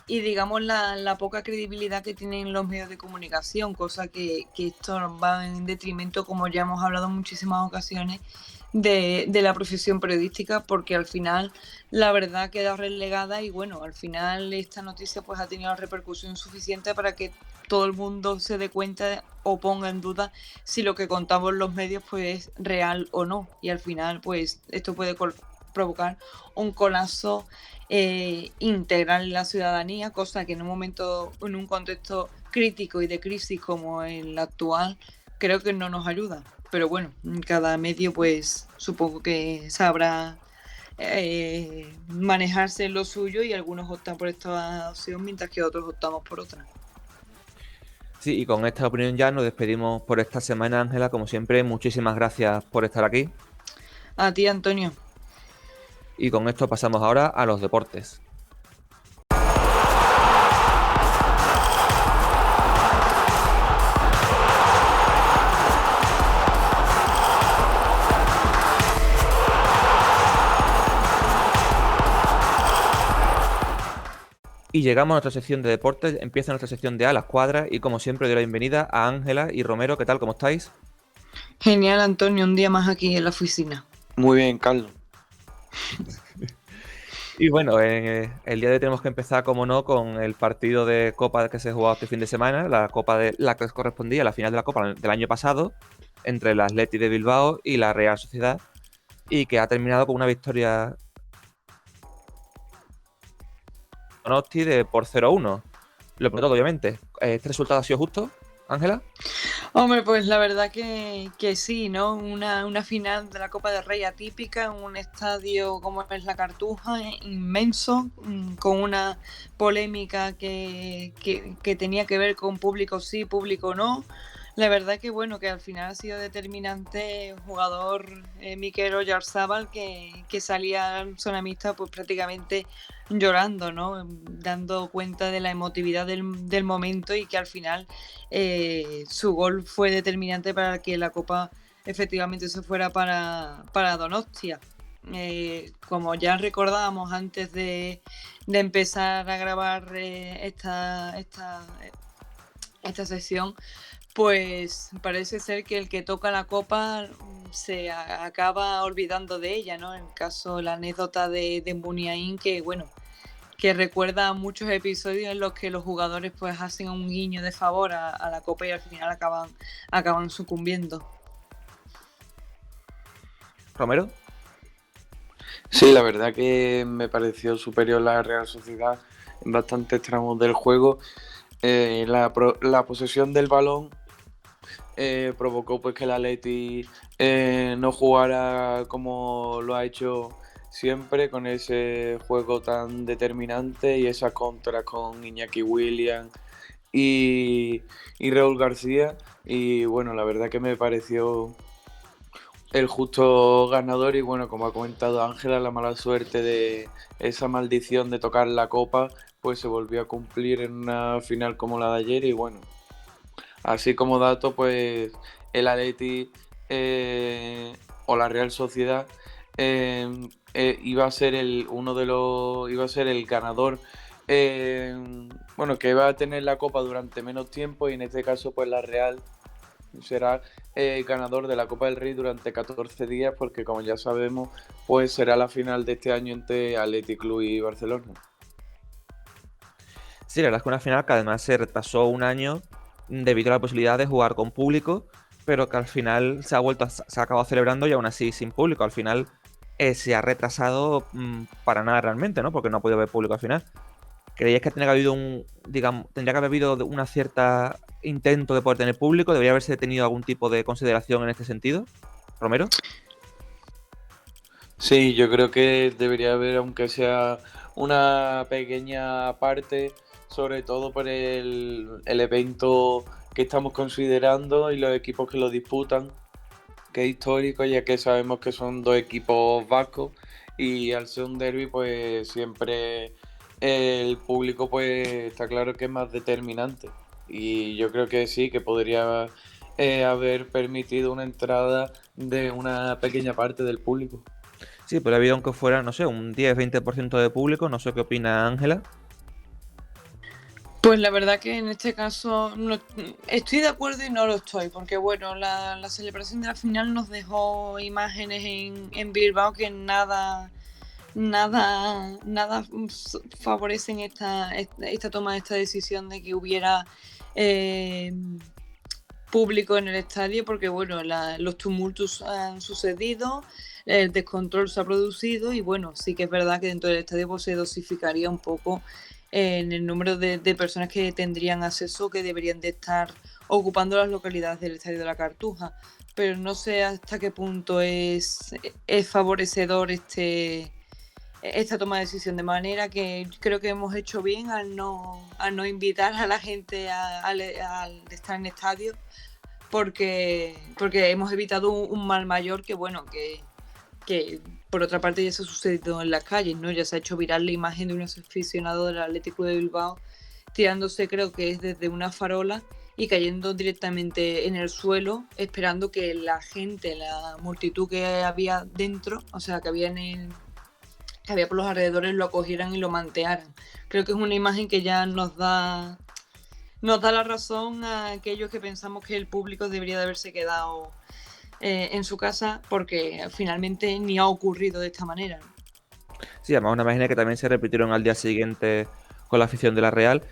y, digamos, la poca credibilidad que tienen los medios de comunicación, cosa que esto va en detrimento, como ya hemos hablado en muchísimas ocasiones, de la profesión periodística, porque al final la verdad queda relegada y bueno, al final esta noticia pues ha tenido repercusión suficiente para que todo el mundo se dé cuenta o ponga en duda si lo que contamos los medios pues es real o no, y al final pues esto puede provocar un colapso integral en la ciudadanía, cosa que en un contexto crítico y de crisis como el actual, creo que no nos ayuda. Pero bueno, cada medio pues supongo que sabrá manejarse lo suyo y algunos optan por esta opción mientras que otros optamos por otra. Sí, y con esta opinión ya nos despedimos por esta semana, Ángela. Como siempre, muchísimas gracias por estar aquí. A ti, Antonio. Y con esto pasamos ahora a los deportes. Y llegamos a nuestra sección de deportes, empieza nuestra sección de a las cuadras y como siempre doy la bienvenida a Ángela y Romero. ¿Qué tal? ¿Cómo estáis? Genial, Antonio, un día más aquí en la oficina. Muy bien, Carlos. Y bueno, el día de hoy tenemos que empezar, como no, con el partido de Copa que se jugó este fin de semana, la Copa de la que correspondía a la final de la Copa del año pasado, entre el Athletic de Bilbao y la Real Sociedad, y que ha terminado con una victoria Donosti por 0-1. Lo primero todo, obviamente. ¿Este resultado ha sido justo, Ángela? Hombre, pues la verdad que sí, ¿no? Una final de la Copa del Rey atípica en un estadio como es la Cartuja, inmenso, con una polémica que tenía que ver con público sí, público no. La verdad que bueno, que al final ha sido determinante el jugador Mikel Oyarzabal que salía en zona mixta pues prácticamente llorando, ¿no? Dando cuenta de la emotividad del momento y que al final su gol fue determinante para que la Copa efectivamente se fuera para Donostia. Como ya recordábamos antes de empezar a grabar esta sesión, pues parece ser que el que toca la copa se acaba olvidando de ella, ¿no? En el caso, la anécdota de Muniain, que bueno, que recuerda muchos episodios en los que los jugadores pues hacen un guiño de favor a la copa y al final acaban sucumbiendo. ¿Romero? Sí, la verdad que me pareció superior la Real Sociedad en bastantes tramos del juego. La posesión del balón provocó pues que el Atleti no jugara como lo ha hecho siempre, con ese juego tan determinante y esas contras con Iñaki Williams y Raúl García. Y bueno, la verdad que me pareció el justo ganador. Y bueno, como ha comentado Ángela, la mala suerte de esa maldición de tocar la copa pues se volvió a cumplir en una final como la de ayer. Y bueno, así como dato, pues el Atleti o la Real Sociedad iba a ser iba a ser el ganador, bueno, que iba a tener la copa durante menos tiempo, y en este caso pues la Real será ganador de la Copa del Rey durante 14 días, porque como ya sabemos pues será la final de este año entre Athletic Club y Barcelona. Sí, la verdad es que una final que además se retrasó un año debido a la posibilidad de jugar con público, pero que al final se ha acabado celebrando y aún así sin público. Al final se ha retrasado para nada realmente, ¿no? Porque no ha podido haber público al final. ¿Creíais que tendría que haber habido una cierta intento de poder tener público? ¿Debería haberse tenido algún tipo de consideración en este sentido? ¿Romero? Sí, yo creo que debería haber, aunque sea una pequeña parte, sobre todo por el evento que estamos considerando y los equipos que lo disputan, que es histórico, ya que sabemos que son dos equipos vascos, y al ser un derbi pues siempre el público pues está claro que es más determinante. Y yo creo que sí, que podría haber permitido una entrada de una pequeña parte del público. Sí, pero ha habido aunque fuera, no sé, un 10-20% de público. No sé qué opina Ángela. Pues la verdad que en este caso no, estoy de acuerdo y no lo estoy, porque bueno, la celebración de la final nos dejó imágenes en Bilbao que nada favorecen esta toma de esta decisión de que hubiera público en el estadio, porque bueno, los tumultos han sucedido, el descontrol se ha producido y bueno, sí que es verdad que dentro del estadio pues, se dosificaría un poco en el número de personas que tendrían acceso, que deberían de estar ocupando las localidades del estadio de la Cartuja, pero no sé hasta qué punto es favorecedor esta toma de decisión, de manera que creo que hemos hecho bien al no invitar a la gente al estar en estadio, porque hemos evitado un mal mayor que bueno, que por otra parte ya se ha sucedido en las calles, ¿no? Ya se ha hecho viral la imagen de un aficionado del Atlético de Bilbao tirándose, creo que es desde una farola y cayendo directamente en el suelo, esperando que la gente, la multitud que había dentro, o sea, que había por los alrededores, lo acogieran y lo mantearan. Creo que es una imagen que ya nos da la razón a aquellos que pensamos que el público debería de haberse quedado en su casa, porque finalmente ni ha ocurrido de esta manera. Sí, además una imagen que también se repitieron al día siguiente con la afición de la Real.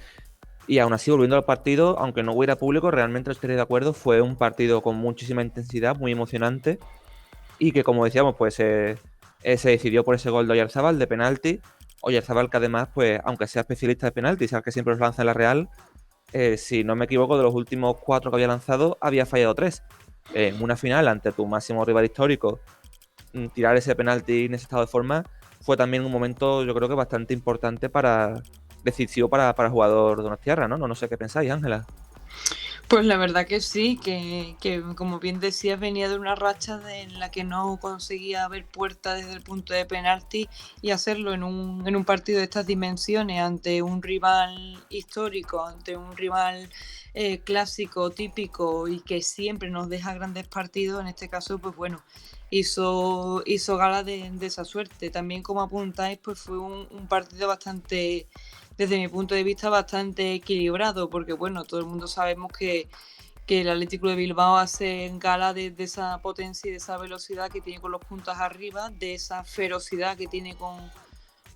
Y aún así, volviendo al partido, aunque no hubiera público, realmente estoy de acuerdo, fue un partido con muchísima intensidad, muy emocionante, y que, como decíamos, pues se decidió por ese gol de Oyarzabal de penalti. Oyarzabal, que además, pues, aunque sea especialista de penaltis, al que siempre los lanza en la Real, si no me equivoco, de los últimos 4 que había lanzado, había fallado 3. En una final, ante tu máximo rival histórico, tirar ese penalti en ese estado de forma fue también un momento, yo creo que bastante importante decisivo para el jugador donostiarra, ¿no? No sé qué pensáis, Ángela. Pues la verdad que sí, que como bien decías, venía de una racha en la que no conseguía ver puerta desde el punto de penalti, y hacerlo en un partido de estas dimensiones ante un rival histórico, ante un rival clásico, típico, y que siempre nos deja grandes partidos. En este caso, pues bueno, hizo gala de esa suerte. También, como apuntáis, pues fue un partido bastante, desde mi punto de vista, bastante equilibrado, porque bueno, todo el mundo sabemos que el Atlético de Bilbao hace gala de esa potencia y de esa velocidad que tiene con los puntas arriba, de esa ferocidad que tiene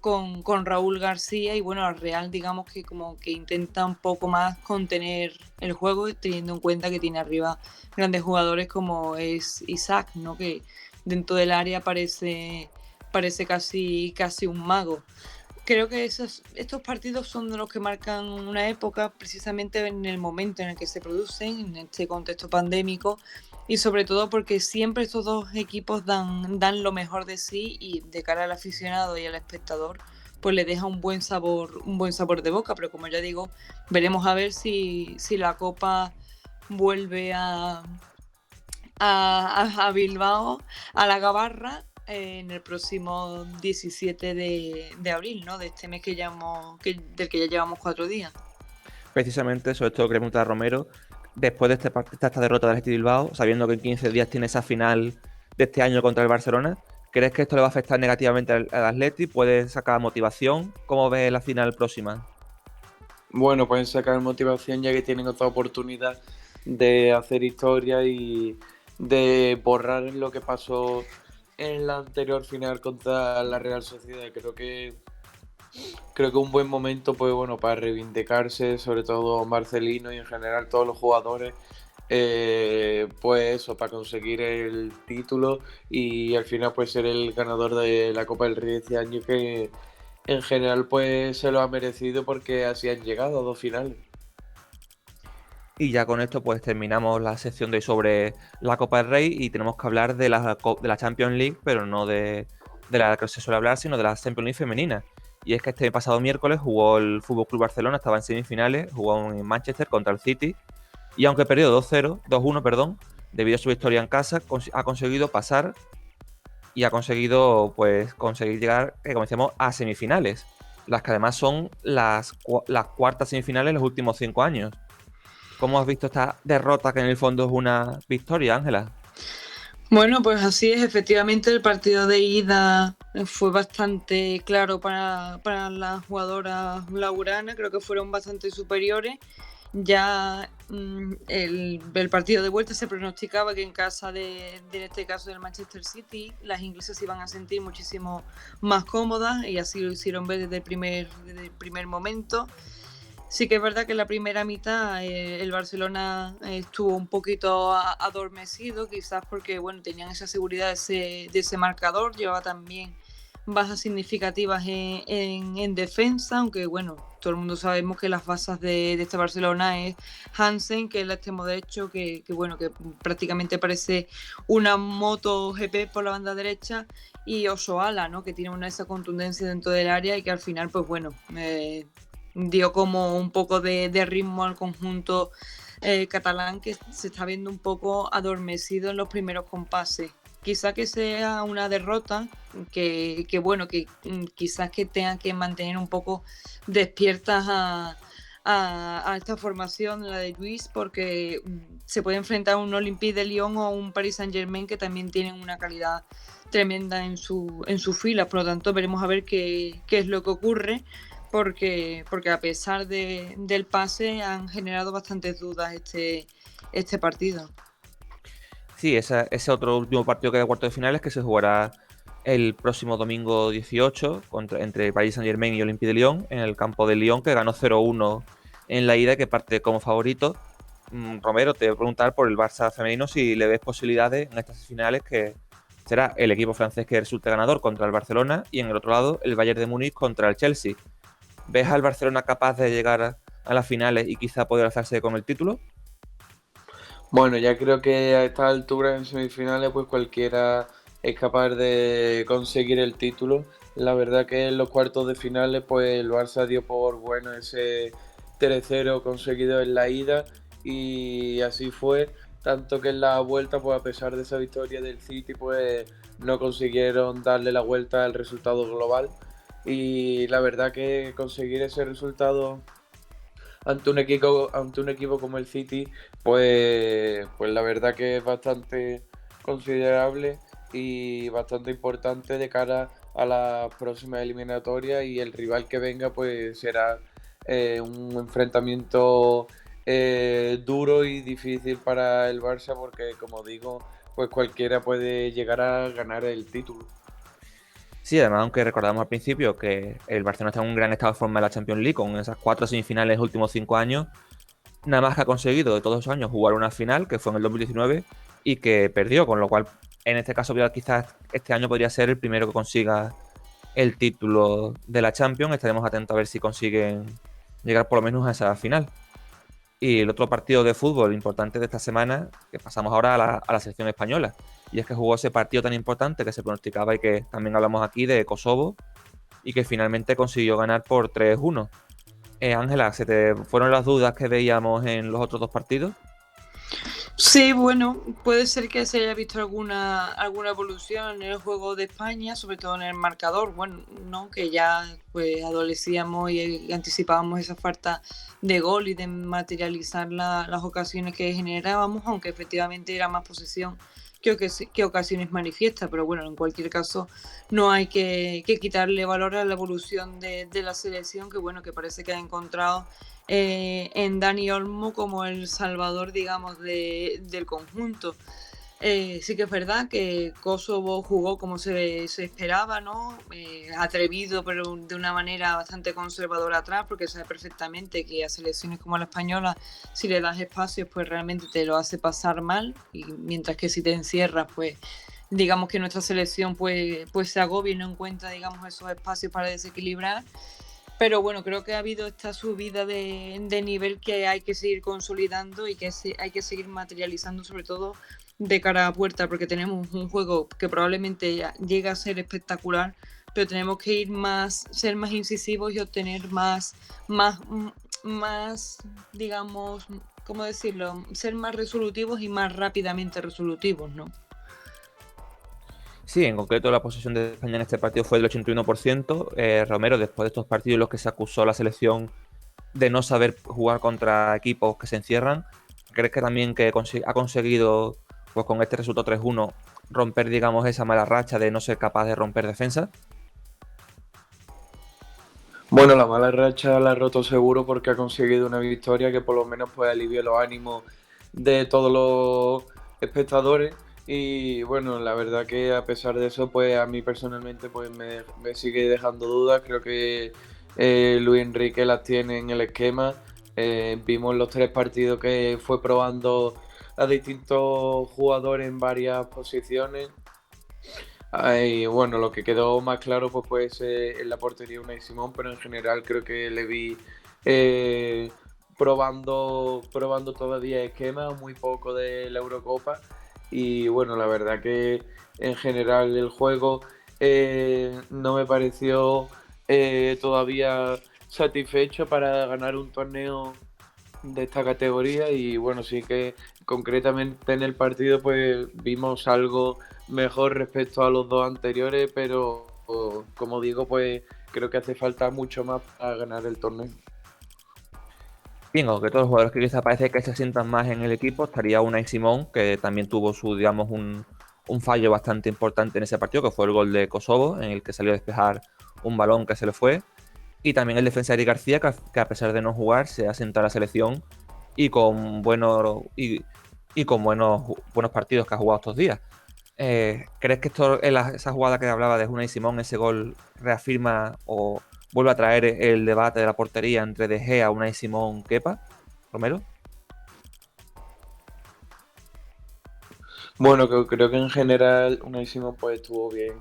con Raúl García, y bueno, al Real, digamos que como que intenta un poco más contener el juego, teniendo en cuenta que tiene arriba grandes jugadores como es Isaac, ¿no? Que dentro del área parece casi un mago. Creo que estos partidos son de los que marcan una época, precisamente en el momento en el que se producen, en este contexto pandémico, y sobre todo porque siempre estos dos equipos dan lo mejor de sí, y de cara al aficionado y al espectador, pues le deja un buen sabor de boca. Pero como ya digo, veremos a ver si la Copa vuelve a Bilbao, a la Gabarra, en el próximo 17 de abril, ¿no? De este mes del que ya llevamos 4 días. Precisamente sobre esto lo quería preguntar a Romero. Después de esta derrota del Athletic Bilbao, sabiendo que en 15 días tiene esa final de este año contra el Barcelona, ¿crees que esto le va a afectar negativamente al Athletic? ¿Puede sacar motivación? ¿Cómo ves la final próxima? Bueno, pueden sacar motivación ya que tienen otra oportunidad de hacer historia y de borrar lo que pasó en la anterior final contra la Real Sociedad. Creo que un buen momento, pues bueno, para reivindicarse, sobre todo Marcelino y en general todos los jugadores, pues eso, para conseguir el título y al final pues ser el ganador de la Copa del Rey este año, que en general pues se lo ha merecido porque así han llegado a 2 finales. Y ya con esto pues terminamos la sección de hoy sobre la Copa del Rey, y tenemos que hablar de la Champions League, pero no de la que se suele hablar, sino de la Champions League femenina. Y es que este pasado miércoles jugó el FC Barcelona, estaba en semifinales, jugó en Manchester contra el City, y aunque perdió 2-1, perdón, debido a su victoria en casa, ha conseguido pasar y ha conseguido pues conseguir llegar, como decíamos, a semifinales, las que además son las cuartas semifinales en los últimos 5 años. ¿Cómo has visto esta derrota, que en el fondo es una victoria, Ángela? Bueno, pues así es. Efectivamente, el partido de ida fue bastante claro para las jugadoras lauranas. Creo que fueron bastante superiores. Ya el partido de vuelta se pronosticaba que en casa en este caso del Manchester City, las inglesas se iban a sentir muchísimo más cómodas, y así lo hicieron ver desde el primer momento. Sí que es verdad que en la primera mitad el Barcelona estuvo un poquito adormecido, quizás porque bueno, tenían esa seguridad de ese marcador, llevaba también bajas significativas en defensa, aunque bueno, todo el mundo sabemos que las bases de este Barcelona es Hansen, que es el extremo derecho, que bueno, que prácticamente parece una moto GP por la banda derecha, y Osoala, ¿no? Que tiene esa contundencia dentro del área, y que al final, pues bueno, dio como un poco de ritmo al conjunto catalán, que se está viendo un poco adormecido en los primeros compases. quizá que sea una derrota que bueno, que quizás que tengan que mantener un poco despiertas a esta formación, la de Luis, porque se puede enfrentar a un Olympique de Lyon o a un Paris Saint-Germain que también tienen una calidad tremenda en su fila. Por lo tanto, veremos a ver qué es lo que ocurre, porque a pesar del pase han generado bastantes dudas este partido. Sí, ese otro último partido que de cuartos de finales que se jugará el próximo domingo 18 entre Paris Saint-Germain y Olympique de Lyon en el campo de Lyon, que ganó 0-1 en la ida, que parte como favorito. Romero, te voy a preguntar por el Barça femenino si le ves posibilidades en estas finales, que será el equipo francés que resulte ganador contra el Barcelona y en el otro lado el Bayern de Múnich contra el Chelsea. ¿Ves al Barcelona capaz de llegar a las finales y quizá poder alzarse con el título? Bueno, ya creo que a esta altura en semifinales pues cualquiera es capaz de conseguir el título. La verdad que en los cuartos de finales pues el Barça dio por bueno ese 3-0 conseguido en la ida y así fue. Tanto que en la vuelta pues a pesar de esa victoria del City pues no consiguieron darle la vuelta al resultado global. Y la verdad que conseguir ese resultado ante un equipo como el City, pues la verdad que es bastante considerable y bastante importante de cara a las próximas eliminatorias y el rival que venga pues será un enfrentamiento duro y difícil para el Barça porque como digo, pues cualquiera puede llegar a ganar el título. Sí, además, aunque recordamos al principio que el Barcelona está en un gran estado de forma en la Champions League, con esas 4 semifinales en los últimos 5 años, nada más que ha conseguido de todos esos años jugar una final, que fue en el 2019, y que perdió, con lo cual, en este caso, quizás este año podría ser el primero que consiga el título de la Champions. Estaremos atentos a ver si consiguen llegar por lo menos a esa final. Y el otro partido de fútbol importante de esta semana, que pasamos ahora a la selección española. Y es que jugó ese partido tan importante que se pronosticaba y que también hablamos aquí de Kosovo y que finalmente consiguió ganar por 3-1. Ángela, ¿se te fueron las dudas que veíamos en los otros dos partidos? Sí, bueno, puede ser que se haya visto alguna evolución en el juego de España, sobre todo en el marcador, bueno, no, que ya pues adolecíamos y anticipábamos esa falta de gol y de materializar las ocasiones que generábamos, aunque efectivamente era más posesión que ocasiones manifiestas, pero bueno, en cualquier caso no hay que quitarle valor a la evolución de la selección, que bueno, que parece que ha encontrado en Dani Olmo como el salvador, digamos, del conjunto. Sí que es verdad que Kosovo jugó como se esperaba, ¿no? Atrevido, pero de una manera bastante conservadora atrás, porque sabe perfectamente que a selecciones como la española, si le das espacios, pues realmente te lo hace pasar mal, y mientras que si te encierras, pues digamos que nuestra selección pues se agobia y no encuentra, digamos, esos espacios para desequilibrar. Pero bueno, creo que ha habido esta subida de nivel que hay que seguir consolidando y que hay que seguir materializando, sobre todo de cara a puerta, porque tenemos un juego que probablemente llegue a ser espectacular, pero tenemos que ser más incisivos y obtener más, digamos, ¿cómo decirlo? Ser más resolutivos y más rápidamente resolutivos, ¿no? Sí, en concreto la posesión de España en este partido fue del 81%. Romero, después de estos partidos en los que se acusó a la selección de no saber jugar contra equipos que se encierran, ¿crees que también que ha conseguido, pues con este resultado 3-1, romper, digamos, esa mala racha de no ser capaz de romper defensa? Bueno, la mala racha la ha roto seguro porque ha conseguido una victoria que por lo menos pues alivia los ánimos de todos los espectadores y bueno, la verdad que a pesar de eso pues a mí personalmente pues me sigue dejando dudas. Creo que Luis Enrique las tiene en el esquema. Vimos los 3 partidos que fue probando a distintos jugadores en varias posiciones. Y bueno, lo que quedó más claro pues puede ser en la portería Unai Simón, pero en general creo que le vi probando todavía esquemas, muy poco de la Eurocopa. Y bueno, la verdad que en general el juego no me pareció todavía satisfecho para ganar un torneo de esta categoría y bueno, sí que concretamente en el partido pues vimos algo mejor respecto a los dos anteriores, pero como digo, pues creo que hace falta mucho más para ganar el torneo. Bingo, que todos los jugadores que quizá parece que se sientan más en el equipo, estaría Unai Simón, que también tuvo su, digamos, un fallo bastante importante en ese partido, que fue el gol de Kosovo, en el que salió a despejar un balón que se le fue. Y también el defensa Eric García, que a pesar de no jugar, se ha sentado a la selección y con y con buenos partidos que ha jugado estos días. ¿Crees que esa jugada que hablaba de Unai Simón, ese gol, reafirma o vuelve a traer el debate de la portería entre De Gea, Unai Simón, Kepa? Romero. Bueno, creo que en general Unai Simón pues estuvo bien.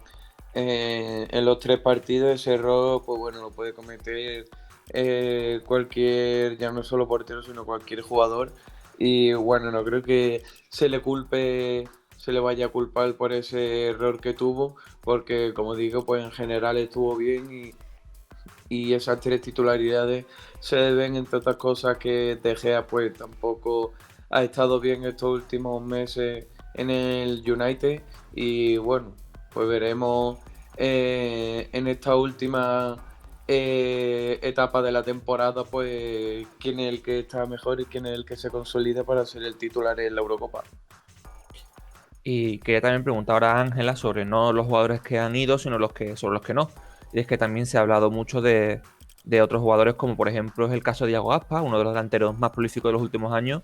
En los tres partidos ese error, pues bueno, lo puede cometer cualquier, ya no solo portero, sino cualquier jugador. Y bueno, no creo que se le vaya a culpar por ese error que tuvo, porque como digo, pues en general estuvo bien y esas tres titularidades se deben, entre otras cosas, que De Gea pues tampoco ha estado bien estos últimos meses en el United y bueno, pues veremos en esta última etapa de la temporada pues quién es el que está mejor y quién es el que se consolida para ser el titular en la Eurocopa. Y quería también preguntar ahora a Ángela sobre no los jugadores que han ido, sino sobre los que no. Y es que también se ha hablado mucho de otros jugadores, como por ejemplo es el caso de Iago Aspas, uno de los delanteros más prolíficos de los últimos años,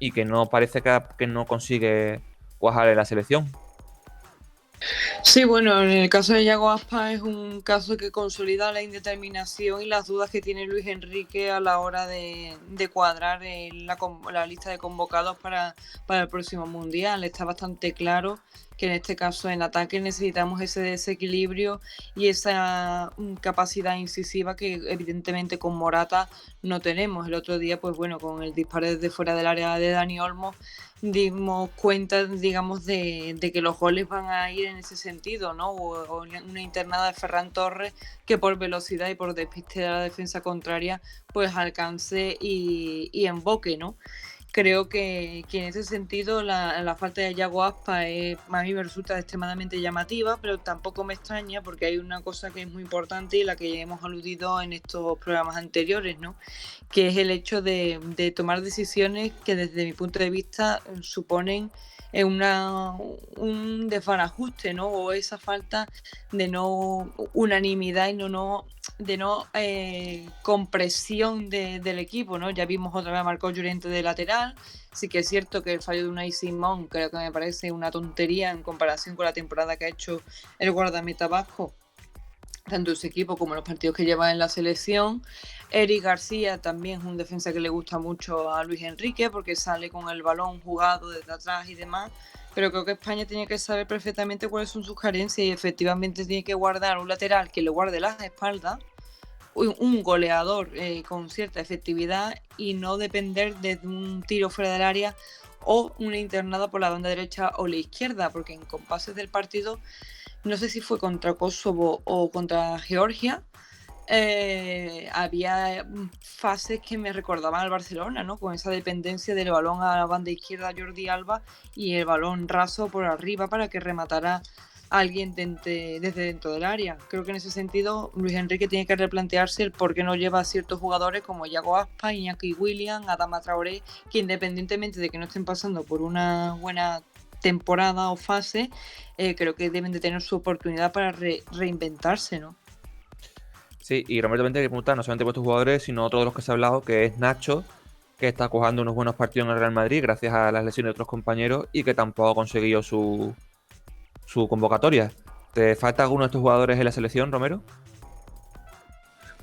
y que no parece que no consigue cuajar en la selección. Sí, bueno, en el caso de Yago Aspas es un caso que consolida la indeterminación y las dudas que tiene Luis Enrique a la hora de cuadrar la lista de convocados para el próximo Mundial. Está bastante claro que en este caso en ataque necesitamos ese desequilibrio y esa capacidad incisiva que evidentemente con Morata no tenemos. El otro día, pues bueno, con el disparo desde fuera del área de Dani Olmo, dimos cuenta, digamos, de que los goles van a ir en ese sentido, ¿no? O una internada de Ferran Torres que por velocidad y por despiste de la defensa contraria, pues alcance y emboque, ¿no? Creo que en ese sentido la falta de Yago Aspas a mí me resulta extremadamente llamativa, pero tampoco me extraña porque hay una cosa que es muy importante y la que ya hemos aludido en estos programas anteriores, ¿no? Que es el hecho de tomar decisiones que desde mi punto de vista suponen un desbarajuste, ¿no? O esa falta de no unanimidad y de no compresión del equipo, ¿no? Ya vimos otra vez a Marcos Llorente de lateral. Sí que es cierto que el fallo de Unai Simón creo que me parece una tontería en comparación con la temporada que ha hecho el guardameta vasco, tanto en su equipo como en los partidos que lleva en la selección. Eric García también es un defensa que le gusta mucho a Luis Enrique porque sale con el balón jugado desde atrás y demás, pero creo que España tiene que saber perfectamente cuáles son sus carencias y efectivamente tiene que guardar un lateral que le guarde las espaldas, un goleador con cierta efectividad y no depender de un tiro fuera del área o una internada por la banda derecha o la izquierda, porque en compases del partido, no sé si fue contra Kosovo o contra Georgia, había fases que me recordaban al Barcelona, ¿no? Con esa dependencia del balón a la banda izquierda Jordi Alba y el balón raso por arriba para que rematara a alguien desde dentro del área. Creo que en ese sentido Luis Enrique tiene que replantearse el por qué no lleva a ciertos jugadores como Yago Aspas, Iñaki Williams, Adama Traoré, que independientemente de que no estén pasando por una buena temporada o fase, creo que deben de tener su oportunidad para reinventarse, ¿no? Sí, y Roberto también te preguntar no solamente por estos jugadores, sino otro de los que se ha hablado, que es Nacho, que está jugando unos buenos partidos en el Real Madrid gracias a las lesiones de otros compañeros y que tampoco ha conseguido su convocatoria. ¿Te falta alguno de estos jugadores en la selección, Romero?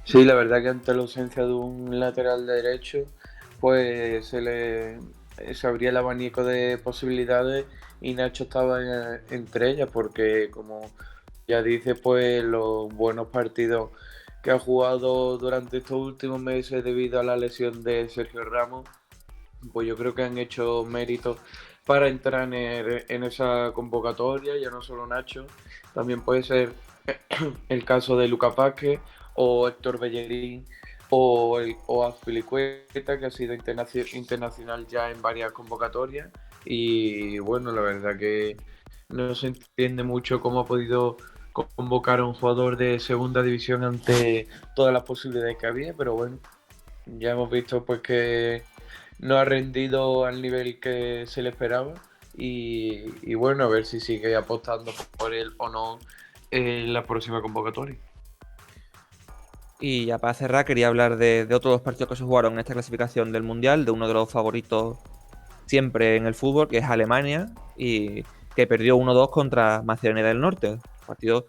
Sí, la verdad que ante la ausencia de un lateral derecho, pues se abría el abanico de posibilidades y Nacho estaba entre ellas, porque como ya dice, pues los buenos partidos que ha jugado durante estos últimos meses debido a la lesión de Sergio Ramos, pues yo creo que han hecho méritos para entrar en esa convocatoria, ya no solo Nacho, también puede ser el caso de Lucas Vázquez o Héctor Bellerín, o Azpilicueta, que ha sido internacional ya en varias convocatorias. Y bueno, la verdad que no se entiende mucho cómo ha podido convocar a un jugador de segunda división ante todas las posibilidades que había, pero bueno, ya hemos visto pues que no ha rendido al nivel que se le esperaba y bueno, a ver si sigue apostando por él o no en la próxima convocatoria. Y ya para cerrar, quería hablar de otros dos partidos que se jugaron en esta clasificación del Mundial, de uno de los favoritos siempre en el fútbol, que es Alemania, y que perdió 1-2 contra Macedonia del Norte. Partido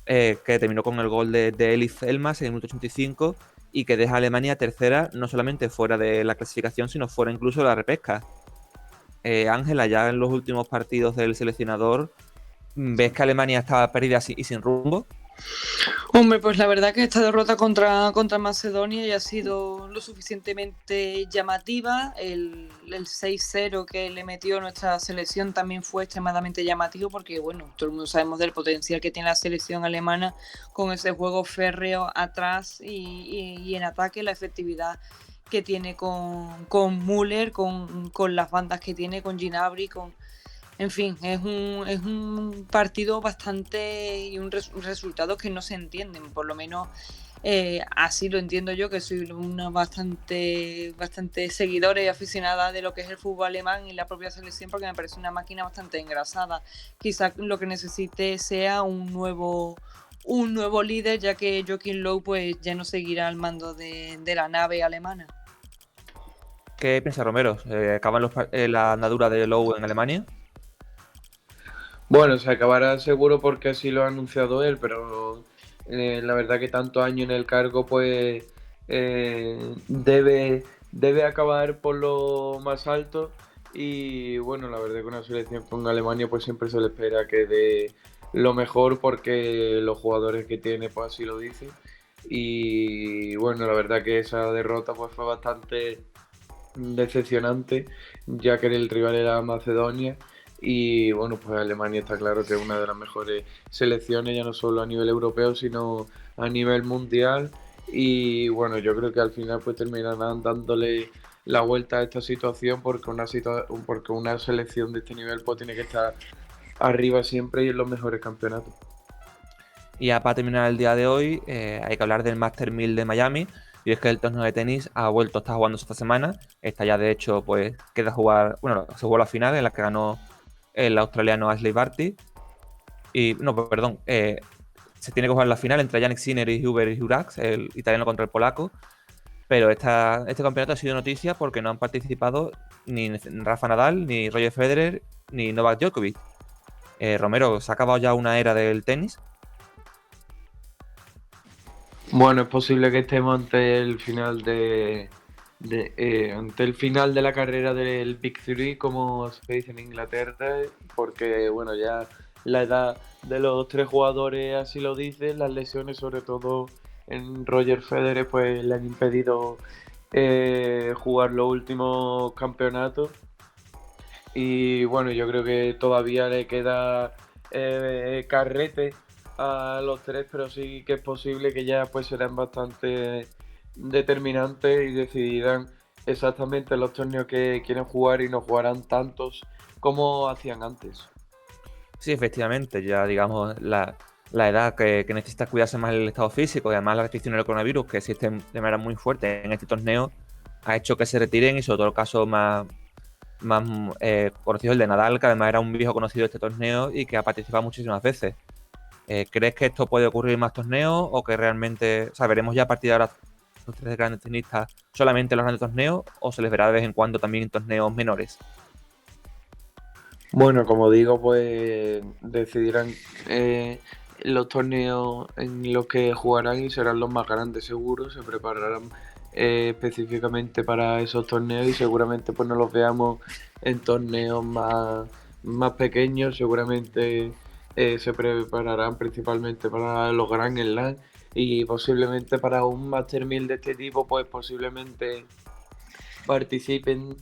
que terminó con el gol de Elif Elmas en el minuto 85 y que deja a Alemania tercera, no solamente fuera de la clasificación, sino fuera incluso de la repesca. Ángela, ya en los últimos partidos del seleccionador, ¿ves que Alemania estaba perdida y sin rumbo? Hombre, pues la verdad que esta derrota contra Macedonia ya ha sido lo suficientemente llamativa. El 6-0 que le metió nuestra selección también fue extremadamente llamativo porque, bueno, todo el mundo sabemos del potencial que tiene la selección alemana con ese juego férreo atrás y en ataque, la efectividad que tiene con Müller, con las bandas que tiene, con Gnabry, en fin, es un partido bastante y un resultado que no se entienden, por lo menos así lo entiendo yo, que soy una bastante seguidora y aficionada de lo que es el fútbol alemán y la propia selección, porque me parece una máquina bastante engrasada. Quizás lo que necesite sea un nuevo líder, ya que Joachim Löw pues ya no seguirá al mando de la nave alemana. ¿Qué piensa Romero? ¿Acaban la andadura de Lowe en Alemania? Bueno, se acabará seguro porque así lo ha anunciado él, pero la verdad que tanto año en el cargo pues debe acabar por lo más alto y bueno, la verdad que una selección con Alemania pues siempre se le espera que dé lo mejor porque los jugadores que tiene pues así lo dicen y bueno, la verdad que esa derrota pues fue bastante decepcionante ya que el rival era Macedonia. Y bueno, pues Alemania está claro que es una de las mejores selecciones, ya no solo a nivel europeo, sino a nivel mundial. Y bueno, yo creo que al final pues terminarán dándole la vuelta a esta situación porque porque una selección de este nivel pues tiene que estar arriba siempre y en los mejores campeonatos. Y ya para terminar el día de hoy, hay que hablar del Master 1000 de Miami. Y es que el torneo de tenis está jugando esta semana. Esta ya de hecho pues queda jugar, bueno, se jugó la final en la que ganó el australiano Ashley Barty. Y, no, perdón, se tiene que jugar la final entre Jannik Sinner y Hubert Hurax, el italiano contra el polaco. Pero este campeonato ha sido noticia porque no han participado ni Rafa Nadal, ni Roger Federer, ni Novak Djokovic. Romero, ¿se ha acabado ya una era del tenis? Bueno, es posible que estemos ante el final ante el final de la carrera del Big Three, como se dice en Inglaterra, porque bueno, ya la edad de los tres jugadores así lo dice, las lesiones sobre todo en Roger Federer pues le han impedido jugar los últimos campeonatos y bueno, yo creo que todavía le queda carrete a los tres, pero sí que es posible que ya pues serán bastante determinantes y decidirán exactamente los torneos que quieren jugar y no jugarán tantos como hacían antes. Sí, efectivamente, ya digamos la edad que necesita cuidarse más el estado físico y además la restricción del coronavirus que existen de manera muy fuerte en este torneo ha hecho que se retiren y sobre todo el caso más conocido el de Nadal, que además era un viejo conocido de este torneo y que ha participado muchísimas veces. ¿Crees que esto puede ocurrir en más torneos o que realmente, o sea, veremos ya a partir de ahora los tres grandes tenistas solamente en los grandes torneos o se les verá de vez en cuando también en torneos menores? Bueno, como digo, pues decidirán los torneos en los que jugarán y serán los más grandes seguro, se prepararán específicamente para esos torneos y seguramente pues no los veamos en torneos más pequeños, seguramente se prepararán principalmente para los Grand Slam y posiblemente para un Master 1000 de este tipo pues posiblemente participen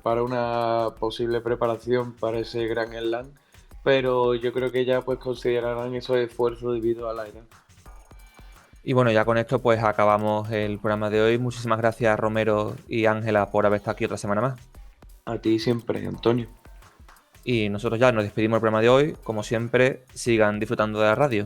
para una posible preparación para ese Grand Slam, pero yo creo que ya pues considerarán esos esfuerzos debido a la edad. Y bueno, ya con esto pues acabamos el programa de hoy. Muchísimas gracias Romero y Ángela por haber estado aquí otra semana más. A ti siempre, Antonio. Y nosotros ya nos despedimos del programa de hoy. Como siempre, sigan disfrutando de la radio.